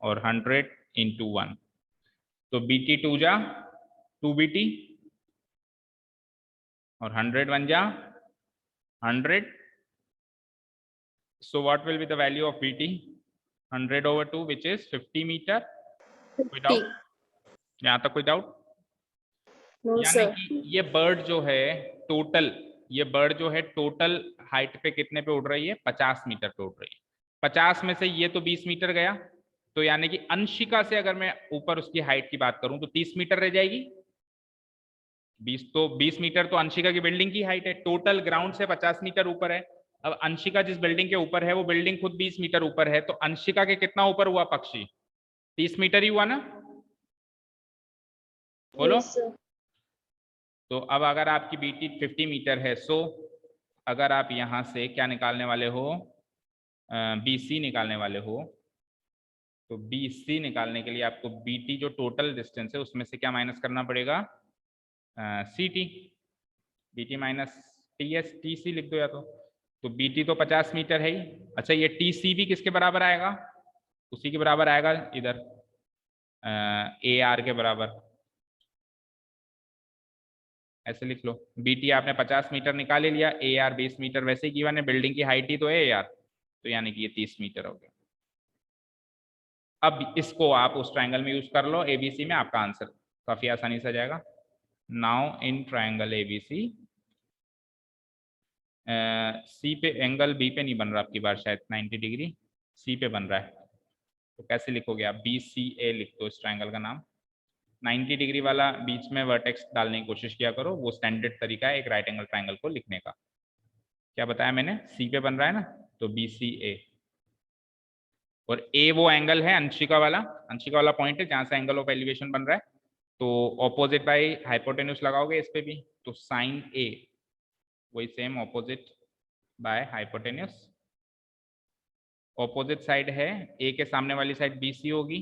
और 100 इंटू 1, तो BT 2 जा 2BT और 100 1 जा 100। So what will be the value of BT? 100/2 which is 50 metre. कोई डाउट? यहाँ तक कोई डाउट? No, यानी sir. कि ये बर्ड जो है टोटल, ये बर्ड जो है टोटल हाइट पे कितने पे उड़ रही है? 50 मीटर पे उड़ रही है। 50 में से ये तो 20 मीटर गया, तो यानी कि अंशिका से अगर मैं ऊपर उसकी हाइट की बात करूं तो 30 मीटर रह जाएगी। 20 मीटर तो अंशिका की बिल्डिंग की हाइट है। टोटल ग्राउंड से 50 मीटर ऊपर है। अब अंशिका जिस बिल्डिंग के ऊपर है वो बिल्डिंग खुद 20 मीटर ऊपर है, तो अंशिका के कितना ऊपर हुआ पक्षी? 30 मीटर ही हुआ ना? बोलो। Yes, sir. तो अब अगर आपकी BT 50 मीटर है, सो अगर आप यहाँ से क्या निकालने वाले हो, BC निकालने वाले हो, तो BC निकालने के लिए आपको BT जो टोटल डिस्टेंस है उसमें से क्या माइनस करना पड़ेगा? CT। BT minus TS, TC लिख दो या तो BT तो 50 मीटर है ही। अच्छा, ये TC भी किसके बराबर आएगा? उसी के बराबर आएगा, इधर AR के बराबर। ऐसे लिख लो, BT आपने 50 मीटर निकाल लिया, AR 20 मीटर वैसे ही गिवन है, बिल्डिंग की हाइट ही तो है AR, तो यानी कि ये 30 मीटर हो गया। अब इसको आप उस ट्रायंगल में यूज कर लो ABC में, आपका आंसर काफी आसानी से आ जाएगा। Now in triangle ABC, C पे एंगल B पे नहीं बन रहा आपकी बार, शायद 90 डिग्री C पे बन रहा है, तो कैसे लिखोगे आप? BCA लिख दो इस ट्रायंगल का नाम। 90 डिग्री वाला बीच में वर्टेक्स डालने की कोशिश किया करो, वो स्टैंडर्ड तरीका है एक राइट एंगल ट्रायंगल को लिखने का। क्या बताया मैंने? C पे बन रहा है ना, तो BCA। और A वो एंगल है अंशिका वाला पॉइंट है जहां से एंगल ऑफ एलिवेशन बन रहा है, तो ऑपोजिट बाय हाइपोटेन्यूस लगाओगे इस पे भी, तो साइन A वही same opposite by hypotenuse. Opposite side है, A के सामने वाली साइड BC होगी,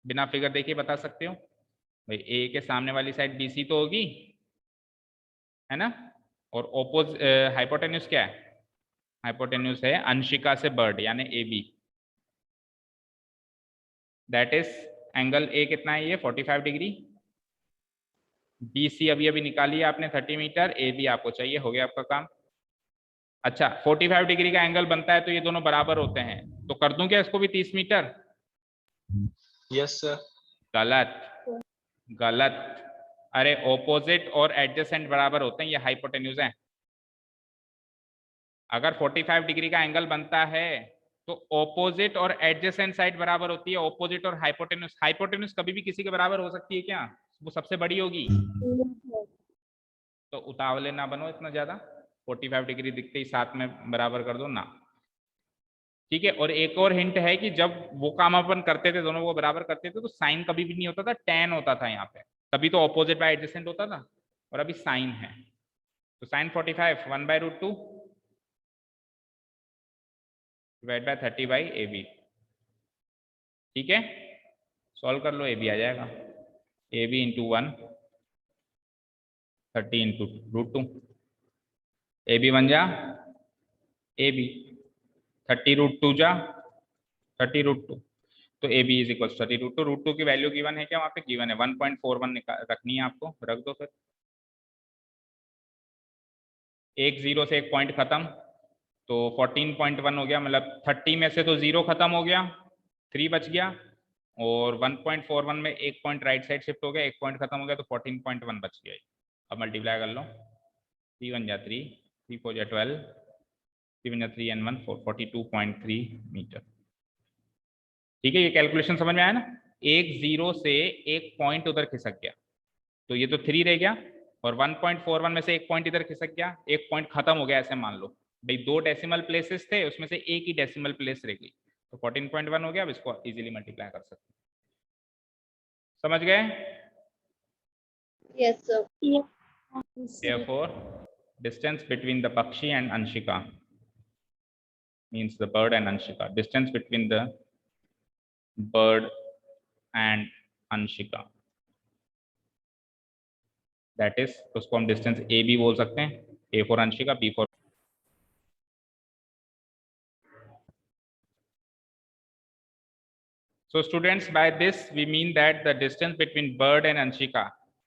बिना फिगर देखे बता सकते हो भाई, A के सामने वाली साइड BC तो होगी, है ना। और हाइपोटेन्यूस क्या है? हाइपोटेन्यूस है अंशिका से बर्ड यानी AB, that is angle A कितना है? ये 45 डिग्री। BC अभी निकाली है आपने 30 मीटर, AB आपको चाहिए, हो गया आपका काम। अच्छा, 45 डिग्री का एंगल बनता है तो ये दोनों बराबर होते हैं, तो कर दूं क्या इसको भी 30 मीटर? Yes sir. गलत, गलत। अरे ऑपोजिट और एडजेसेंट बराबर होते हैं, ये हाइपोटेन्यूज है। अगर 45 डिग्री का एंगल बनता है तो ऑपोजिट और एडजेसेंट साइड बराबर होती है, ऑपोजिट और हाइपोटेन्यूस। हाइपोटेन्यूस कभी भी किसी के बराबर हो सकती है क्या? वो सबसे बड़ी होगी। तो उतावले ना बनो इतना ज्यादा, 45 डिग्री दिखते ही साथ में बराबर कर दो ना। ठीक है, और एक और हिंट है कि जब वो काम अपन करते थे, दोनों को बराबर करते थे, तो साइन कभी भी नहीं होता था, tan होता था यहाँ पे, तभी तो ऑपोजिट बाय एडजेसेंट होता था, और अभी साइन है, तो sine 45 1/√2 divide by 30 by A B. ठीक है, सॉल्व कर लो, ए बी आ जाएगा, A B into 1 30 into √2, A B बन जा ए बी 30 √2 जा 30 √2, तो ए बी इज इक्वल 30 √2। √2 की वैल्यू गिवन है क्या? वहाँ पे गिवन है 1.41 रखनी है आपको, रख दो फिर। एक जीरो से एक पॉइंट खत्म, तो 14.1 हो गया, मतलब 30 में से तो जीरो खत्म हो गया, 3 बच गया, और 1.41 में एक पॉइंट राइट साइड शिफ्ट हो गया, एक पॉइंट खत्म हो गया, तो 14.1 बच गया। अब मल्टीप्लाई कर लो, 3 1 जा 3, 3 4 जा 12, 3 1 जा 3 and 1 4, 42.3 मीटर। ठीक है, ये कैलकुलेशन समझ में आया ना? एक जीरो से एक पॉइंट उधर खिसक गया, तो ये तो 3 रह गया, और 1.41 में से एक पॉइंट इधर खिसक गया, एक पॉइंट खत्म हो गया, ऐसे मान लो भाई 2 डेसिमल प्लेसेस थे, उसमें से एक ही डेसिमल प्लेस रह गई, तो 14.1 हो गया। अब इसको इजीली मल्टीप्लाई कर सकते हैं। समझ गए? Yes, sir. Therefore, distance between the Pakshi and Anshika means the bird and Anshika. Distance between the bird and Anshika, that is, उसको हम डिस्टेंस ए बी बोल सकते हैं, A for Anshika, B for. So students, by this we mean that the distance between bird and Anshika,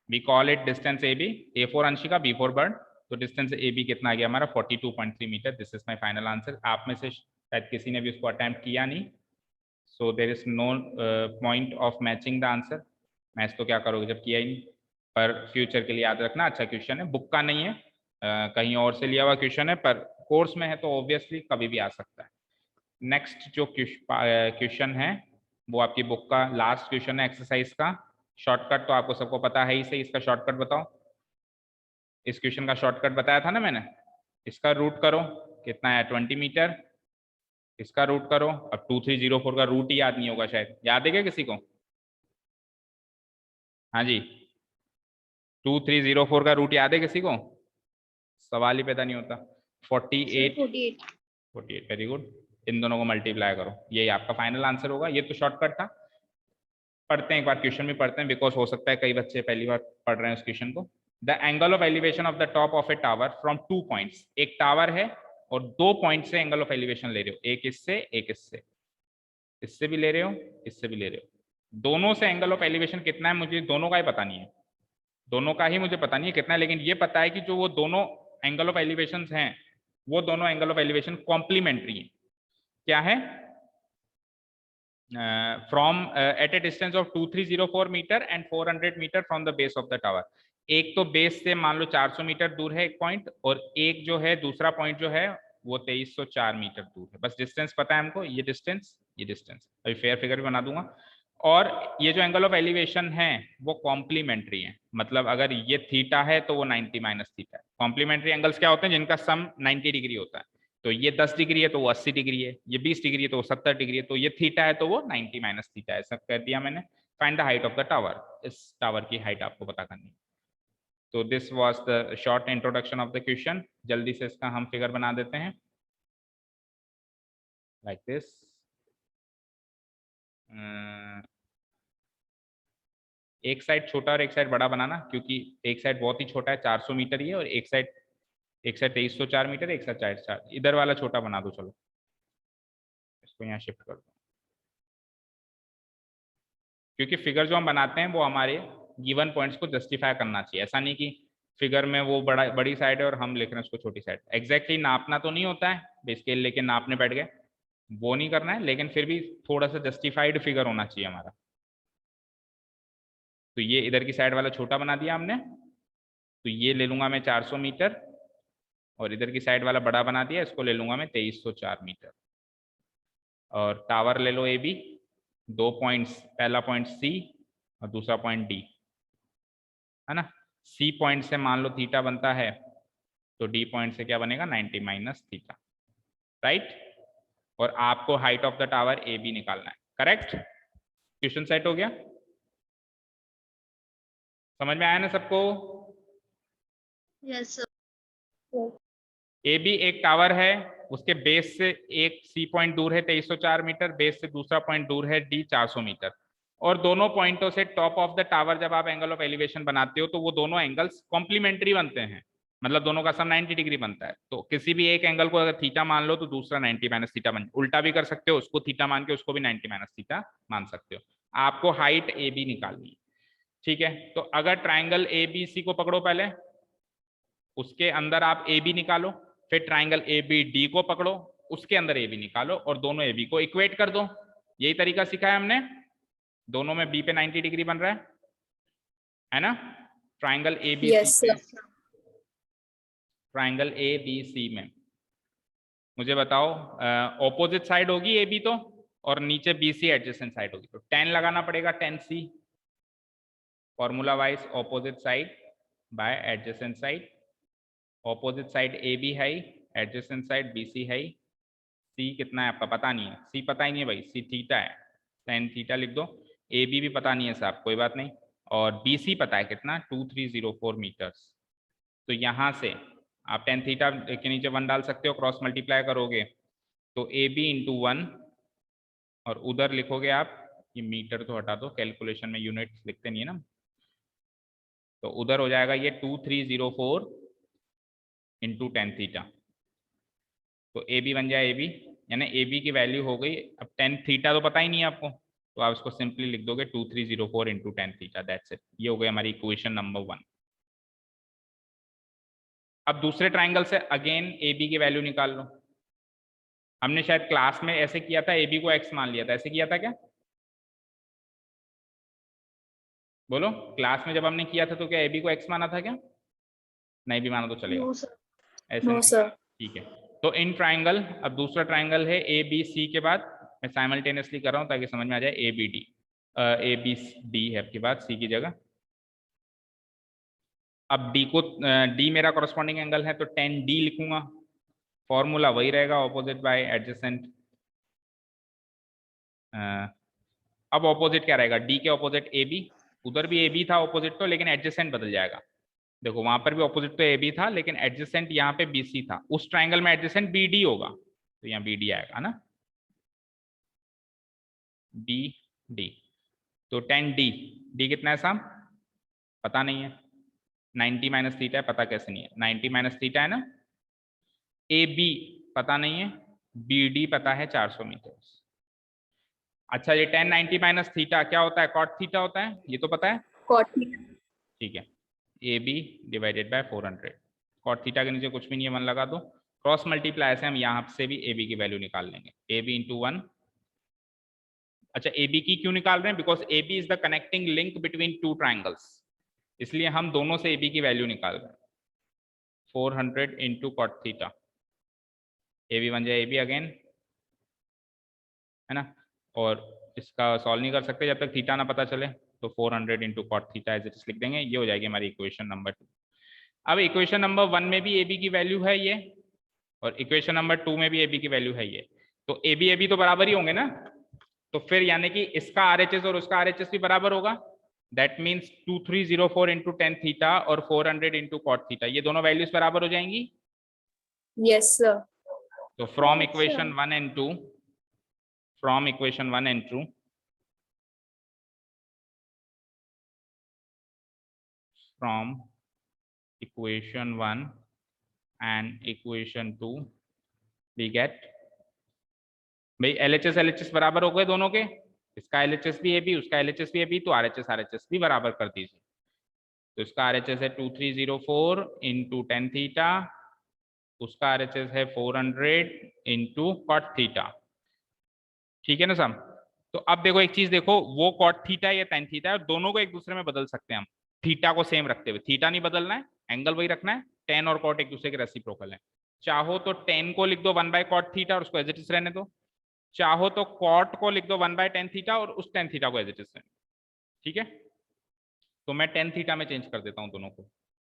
we call it distance AB, A for Anshika, B for bird। तो distance AB कितना आ गया हमारा? 42.3 metre. This is my final answer. आप में से शायद किसी ने भी उसको अटेम्प्ट किया नहीं, so there is no point of matching the answer. Match तो क्या करोगे जब किया ही नहीं, पर फ्यूचर के लिए याद रखना, अच्छा क्वेश्चन है, बुक का नहीं है, कहीं और से लिया हुआ क्वेश्चन है, पर कोर्स में है तो ऑब्वियसली कभी भी आ सकता है। नेक्स्ट जो क्वेश्चन है वो आपकी बुक का लास्ट क्वेश्चन है एक्सरसाइज का। शॉर्टकट तो आपको सबको पता है ही सही, इसका शॉर्टकट बताओ। इस क्वेश्चन का शॉर्टकट बताया था ना मैंने, इसका रूट करो, कितना है 20 मीटर, इसका रूट करो। अब 2304 का रूट ही याद नहीं होगा शायद, याद है क्या किसी को? हाँ जी, 2304 का रूट याद है किसी को? सवाल ही पैदा नहीं होता। 48 48, वेरी गुड। इन दोनों को मल्टीप्लाई करो, यही आपका फाइनल आंसर होगा। ये तो शॉर्टकट था, पढ़ते हैं एक बार क्वेश्चन भी पढ़ते हैं, बिकॉज हो सकता है कई बच्चे पहली बार पढ़ रहे हैं उस क्वेश्चन को। The angle of elevation of the top of A tower from 2 points, एक टावर है और 2 पॉइंट से एंगल ऑफ एलिवेशन ले रहे हो, एक इससे एक इससे, इससे भी ले रहे हो इससे भी ले रहे हो, दोनों से एंगल ऑफ एलिवेशन कितना है मुझे दोनों का ही पता नहीं है, दोनों का ही मुझे पता नहीं है कितना है, लेकिन ये पता है कि जो वो दोनों एंगल ऑफ एलिवेशन हैं वो दोनों एंगल ऑफ एलिवेशन कॉम्प्लीमेंट्री है। क्या है? From at a distance of 2304 metre and 400 metre from the base of the tower. एक तो बेस से मान लो 400 मीटर दूर है एक पॉइंट, और एक जो है दूसरा पॉइंट जो है वो 2304 मीटर दूर है। बस डिस्टेंस पता है हमको, ये डिस्टेंस ये डिस्टेंस, अभी फेयर फिगर भी बना दूंगा। और ये जो एंगल ऑफ एलिवेशन है वो कॉम्प्लीमेंट्री है, मतलब अगर ये थीटा है तो वो 90 माइनस थीटा है। कॉम्प्लीमेंट्री एंगल्स क्या होते हैं? जिनका सम 90 डिग्री होता है। तो ये 10 डिग्री है तो वो 80 डिग्री है, ये 20 डिग्री है तो वो 70 डिग्री है, तो ये थीटा है तो वो 90 माइनस थीटा है। सब कर दिया मैंने। Find the height of the tower, इस टावर की हाइट आपको पता करनी है। तो this was the short introduction of the question. जल्दी से इसका हम फिगर बना देते हैं लाइक दिस। एक साइड छोटा और एक साइड बड़ा बनाना, क्योंकि एक साइड बहुत ही छोटा है 400 मीटर ही है, और एक साइड 2304 मीटर, एक साइड 404। इधर वाला छोटा बना दो, चलो इसको यहाँ शिफ्ट कर दो, क्योंकि फिगर जो हम बनाते हैं वो हमारे गिवन पॉइंट्स को जस्टिफाई करना चाहिए। ऐसा नहीं कि फिगर में वो बड़ी साइड है और हम लिख रहे हैं उसको छोटी साइड। एग्जैक्टली नापना तो नहीं होता है, स्केल लेके नापने बैठ गए, वो नहीं करना है, लेकिन फिर भी थोड़ा सा जस्टिफाइड फिगर होना चाहिए हमारा। तो ये इधर की साइड वाला छोटा बना दिया हमने, तो ये ले लूंगा मैं 400 मीटर, और इधर की साइड वाला बड़ा बना दिया, इसको ले लूंगा मैं 2304 मीटर। और टावर ले लो ए बी, 2 पॉइंट्स, पहला पॉइंट सी और दूसरा पॉइंट डी, है ना। सी पॉइंट से मान लो थीटा बनता है, तो डी पॉइंट से क्या बनेगा? 90 माइनस थीटा, राइट। और आपको height of the tower A B निकालना है, करेक्ट। क्वेश्चन सेट हो गया, समझ में आया ना सबको? Yes, sir. ए बी एक टावर है, उसके बेस से एक सी पॉइंट दूर है 2304 मीटर, बेस से दूसरा पॉइंट दूर है डी 400 मीटर, और दोनों पॉइंटों से टॉप ऑफ द टावर जब आप एंगल ऑफ एलिवेशन बनाते हो तो वो दोनों एंगल्स कॉम्प्लीमेंट्री बनते हैं, मतलब दोनों का सम 90 डिग्री बनता है। तो किसी भी एक एंगल को अगर थीटा मान लो तो दूसरा 90 माइनस थीटा बन, उल्टा भी कर सकते हो, उसको थीटा मान के उसको भी 90 माइनस थीटा मान सकते हो। आपको हाइट ए बी निकालनी है, ठीक है। तो अगर ट्राइंगल ए बी सी को पकड़ो पहले, उसके अंदर आप ए बी निकालो, फिर ट्राइंगल ए बी डी को पकड़ो, उसके अंदर ए बी निकालो और दोनों ए बी को इक्वेट कर दो। यही तरीका सीखा है हमने, दोनों में बी पे 90 डिग्री बन रहा है ना। ट्राइंगल ए बी सी में, ट्राइंगल ए बी सी में मुझे बताओ ऑपोजिट साइड होगी ए बी तो, और नीचे बी सी एडजेसेंट साइड होगी, तो 10 लगाना पड़ेगा, 10 C formula wise, opposite side by adjacent side, opposite side A B है, एडजेसेंट साइड बी सी है। सी कितना है आपका पता नहीं है, सी पता ही नहीं है भाई, सी थीटा है, tan थीटा लिख दो। ए बी भी पता नहीं है साहब, कोई बात नहीं, और बी सी पता है कितना 2304 मीटर्स। तो यहाँ से आप tan थीटा के नीचे 1 डाल सकते हो, क्रॉस मल्टीप्लाई करोगे तो ए बी इंटू 1, और उधर लिखोगे आप, ये मीटर तो हटा दो, कैलकुलेशन में यूनिट लिखते नहीं है ना, तो उधर हो जाएगा ये 2304 इंटू tan थीटा, तो ए बी बन जाए ए बी, यानी ए बी की वैल्यू हो गई। अब tan थीटा तो पता ही नहीं है आपको, तो आप इसको सिंपली लिख दोगे 2304 into tan theta, that's it. ये हो गई हमारी इक्वेशन नंबर 1। अब दूसरे ट्राइंगल से अगेन ए बी की वैल्यू निकाल लो। हमने शायद क्लास में ऐसे किया था, ए बी को एक्स मान लिया था, ऐसे किया था क्या? बोलो, क्लास में जब हमने किया था तो क्या ए बी को एक्स माना था क्या? नहीं भी माना तो चलेगा, No, sir. ऐसे No, नहीं? sir. ठीक है, तो इन ट्राइंगल, अब दूसरा ट्राइंगल है ए बी सी के बाद, मैं साइमल्टेनियसली कर रहा हूँ ताकि समझ में आ जाए, A B D, A B D है आपके बाद सी की जगह। अब डी को, डी मेरा कॉरस्पॉन्डिंग एंगल है तो tan डी लिखूंगा, फॉर्मूला वही रहेगा, ऑपोजिट बाय एडजेसेंट। अब ऑपोजिट क्या रहेगा, डी के ऑपोजिट ए बी, उधर भी ए बी था ऑपोजिट तो, लेकिन एडजेसेंट बदल जाएगा। देखो वहां पर भी ऑपोजिट तो ए बी था, लेकिन एडजेसेंट यहाँ पे बी सी था, उस ट्राइंगल में एडजेसेंट बी डी होगा, तो यहाँ बी डी आएगा ना, बी डी। तो tan डी, डी कितना है साहब पता नहीं है, 90 माइनस थीटा है, पता कैसे नहीं है, 90 माइनस थीटा है ना। ए बी पता नहीं है, बी डी पता है 400 मीटर। अच्छा, ये tan 90 माइनस थीटा क्या होता है, कॉट थीटा होता है, ये तो पता है, Cot. ठीक है। A B divided by 400, cot थीटा के नीचे कुछ भी नहीं है, 1 लगा दो, क्रॉस मल्टीप्लाई से हम यहाँ से भी ए बी की वैल्यू निकाल लेंगे, ए बी इंटू 1। अच्छा, ए बी की क्यों निकाल रहे हैं, because A B is the connecting link between two triangles, इसलिए हम दोनों से ए बी की वैल्यू निकाल रहे हैं। 400 इंटू कॉट थीटा, ए बी बन जाए ए बी अगेन, है ना। और इसका सॉल्व नहीं कर सकते जब तक थीटा ना पता चले, तो 400 इंटू कॉट थीटा एज इट इज लिख देंगे, ये हो जाएगी हमारी इक्वेशन नंबर 2। अब इक्वेशन नंबर 1 में भी ए बी की वैल्यू है ये, और इक्वेशन नंबर 2 में भी ए बी की वैल्यू है ये, तो ए बी तो बराबर ही होंगे ना, तो फिर यानी कि इसका RHS और उसका RHS भी बराबर होगा, that means 2304 into tan theta और 400 इंटू कॉट थीटा, ये दोनों वैल्यूज बराबर हो जाएंगी। Yes, sir. तो from equation 1 and 2, from equation 1 and 2, from equation 1 and equation 2 we get, भाई LHS बराबर हो गए दोनों के, इसका LHS भी AB, उसका LHS भी AB, तो RHS भी बराबर कर दीजिए। तो इसका RHS है 2304 इंटू tan थीटा, उसका RHS है 400 इंटू कॉट थीटा, ठीक है ना साहब। तो अब देखो एक चीज देखो, वो कॉट थीटा या tan थीटा है, और दोनों को एक दूसरे में बदल सकते हैं हम, थीटा को सेम रखते हुए, थीटा नहीं बदलना है, एंगल वही रखना है, tan और कॉट एक दूसरे के रेसिप्रोकल है। चाहो तो tan को लिख दो 1 बाय कॉट थीटा और उसको एज इट इज रहने दो, चाहो तो कॉट को लिख दो 1 बाय tan थीटा और उस tan थीटा को एज इट इज रहने, ठीक है। तो मैं tan थीटा में चेंज कर देता हूं दोनों को,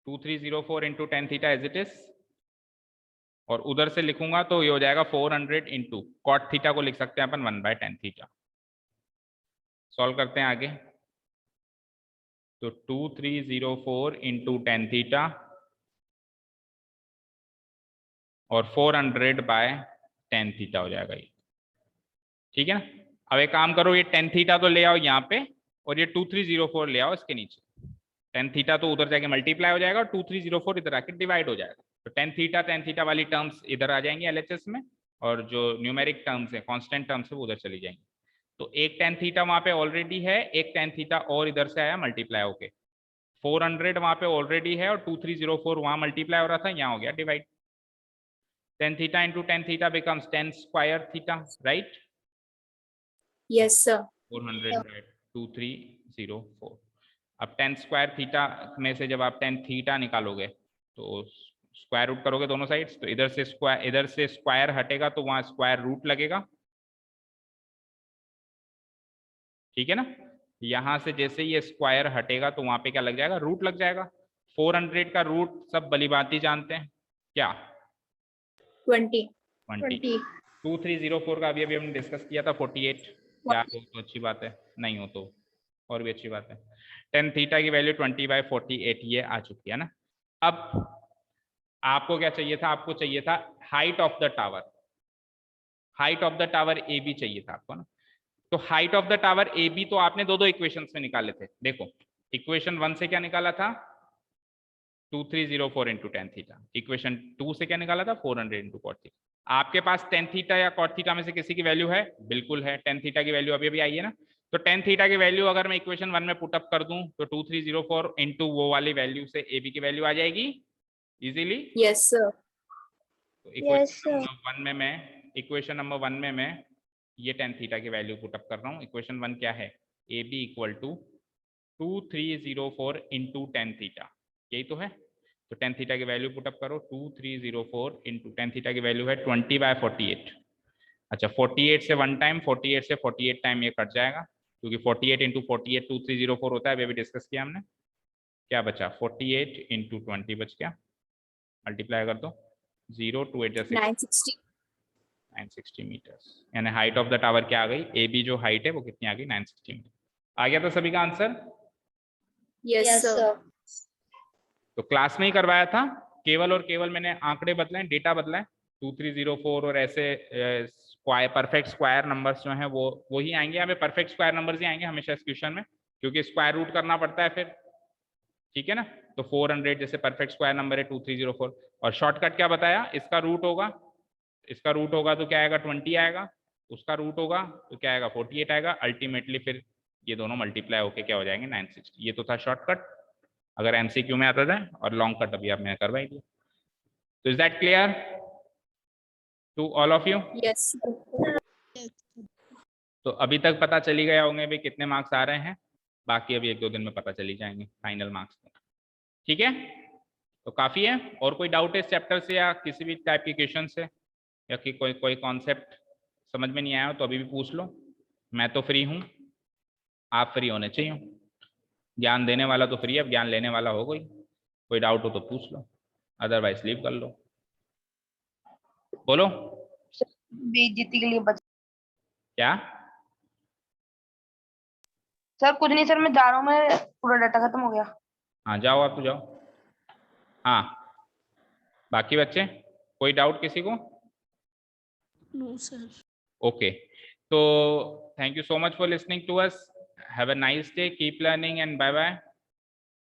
2304 इंटू tan थीटा एज इट इज, और उधर से लिखूंगा तो ये हो जाएगा 400 इंटू कॉट थीटा को लिख सकते हैं अपन 1 बाय tan थीटा। सॉल्व करते हैं आगे, तो 2304 इंटू tan थीटा और 400 बाय tan थीटा हो जाएगा ये, ठीक है ना। अब एक काम करो, ये tan थीटा तो ले आओ यहाँ पे और ये 2304 ले आओ इसके नीचे। tan थीटा तो उधर जाके मल्टीप्लाई हो जाएगा और 2304 इधर आके डिवाइड हो जाएगा। तो tan थीटा वाली टर्म्स इधर आ जाएंगी LHS में, और जो न्यूमेरिक टर्म्स है, कांस्टेंट टर्म्स है, वो उधर चली जाएंगी। तो एक tan थीटा वहां पे ऑलरेडी है, एक tan थीटा और इधर से आया मल्टीप्लाई होके। 400 वहां पे ऑलरेडी है और 2304 वहां मल्टीप्लाई हो रहा था, यहाँ हो गया डिवाइड। tan थीटा इंटू tan थीटा बिकम्स tan स्क्वायर थीटा, राइट। Yes, sir. 400 बाय 2304। अब tan स्क्वायर थीटा में से जब आप tan थीटा निकालोगे तो स्क्वायर रूट करोगे दोनों साइड्स, तो इधर से स्क्वायर हटेगा तो वहां स्क्वायर रूट लगेगा, ठीक है ना। यहां से जैसे ये स्क्वायर हटेगा तो वहां पे क्या लग जाएगा, रूट लग जाएगा। 400 का रूट सब भलीभांति जानते हैं, क्या 20. 20। 2304 का अभी अभी हमने डिस्कस किया था 48। क्या हो तो अच्छी बात है, नहीं हो तो और भी अच्छी बात है। tan थीटा की वैल्यू 20/48 ये आ चुकी है ना। अब आपको क्या चाहिए था, आपको चाहिए था height of the tower. Height of the tower A B चाहिए था आपको ना। तो height of the tower A B तो आपने दो इक्वेशंस में निकाले थे। देखो इक्वेशन 1 से क्या निकाला था, 2304 इंटू tan थीटा। इक्वेशन 2 से क्या निकाला था, 400 इंटू cot थीटा। आपके पास tan थीटा या cot थीटा में से किसी की वैल्यू है, बिल्कुल है। tan थीटा की वैल्यू अभी अभी आई है ना। तो tan थीटा की वैल्यू अगर मैं इक्वेशन 1 में पुटअप कर दूं तो 2304 इंटू वो वाली वैल्यू से ए बी की वैल्यू आ जाएगी इजीली। Yes, sir. तो Yes, sir. इक्वेशन नंबर 1 में मैं ये tan थीटा की वैल्यू पुटअप कर रहा हूँ। इक्वेशन 1 क्या है, A B equal to 2304 into tan थीटा, यही तो है। तो tan थीटा की वैल्यू पुटअप करो, 2304 इंटू tan थीटा की वैल्यू है 20/48। अच्छा 48 से 1 टाइम, 48 से 48 टाइम ये कट जाएगा, क्योंकि 48 इंटू 48 2304 होता है, अभी डिस्कस किया हमने। क्या बचा, 48 इंटू 20 बच गया, मल्टीप्लाई कर दो, 0 2 8 960. 960 मीटर्स। यानी हाइट ऑफ द टावर क्या आ गई, ए बी जो हाइट है वो कितनी आ गई, 960 मीटर। आ गया था सभी का आंसर। Yes, sir. तो क्लास में ही करवाया था, केवल और केवल मैंने आंकड़े बदलाए, डेटा बदलाए। 2304 और ऐसे स्क्वायर, परफेक्ट स्क्वायर नंबर्स जो हैं वो ही आएंगे, यहाँ पे परफेक्ट स्क्वायर नंबर्स ही आएंगे हमेशा इस क्वेश्चन में, क्योंकि स्क्वायर रूट करना पड़ता है फिर, ठीक है ना। तो 400 जैसे परफेक्ट स्क्वायर नंबर है 2304, और शॉर्टकट क्या बताया, इसका रूट होगा, इसका रूट होगा तो क्या आएगा 20 आएगा, उसका रूट होगा तो क्या आएगा 48 आएगा। अल्टीमेटली फिर ये दोनों मल्टीप्लाई होके क्या हो जाएंगे 960। ये तो था शॉर्टकट, अगर एमसीक्यू में आता था, और लॉन्ग कट अभी आपने करवाई दिया। तो is that clear to all of you? Yes, sir. तो अभी तक पता चली गया होंगे भी कितने मार्क्स आ रहे हैं, बाकी अभी 1-2 दिन में पता चली जाएंगे फाइनल मार्क्स, ठीक है। तो काफी है। और कोई डाउट है इस चैप्टर से या किसी भी टाइप के क्वेश्चन से, या कि कोई कॉन्सेप्ट समझ में नहीं आया हो तो अभी भी पूछ लो, मैं तो फ्री हूँ, आप फ्री होने चाहिए। ज्ञान देने वाला तो फ्री है, अब ज्ञान लेने वाला हो कोई डाउट हो तो पूछ लो, अदरवाइज लीव कर लो। बोलो बेइज्जती के लिए बच। क्या। सर कुछ नहीं सर, मैं जा रहा हूँ, मैं पूरा डाटा खत्म हो गया। हाँ जाओ, आप तो जाओ। हाँ बाकी बच्चे, कोई डाउट किसी को? No, sir. ओके, तो thank you so much for listening to us. Have a nice day, keep learning, and bye bye.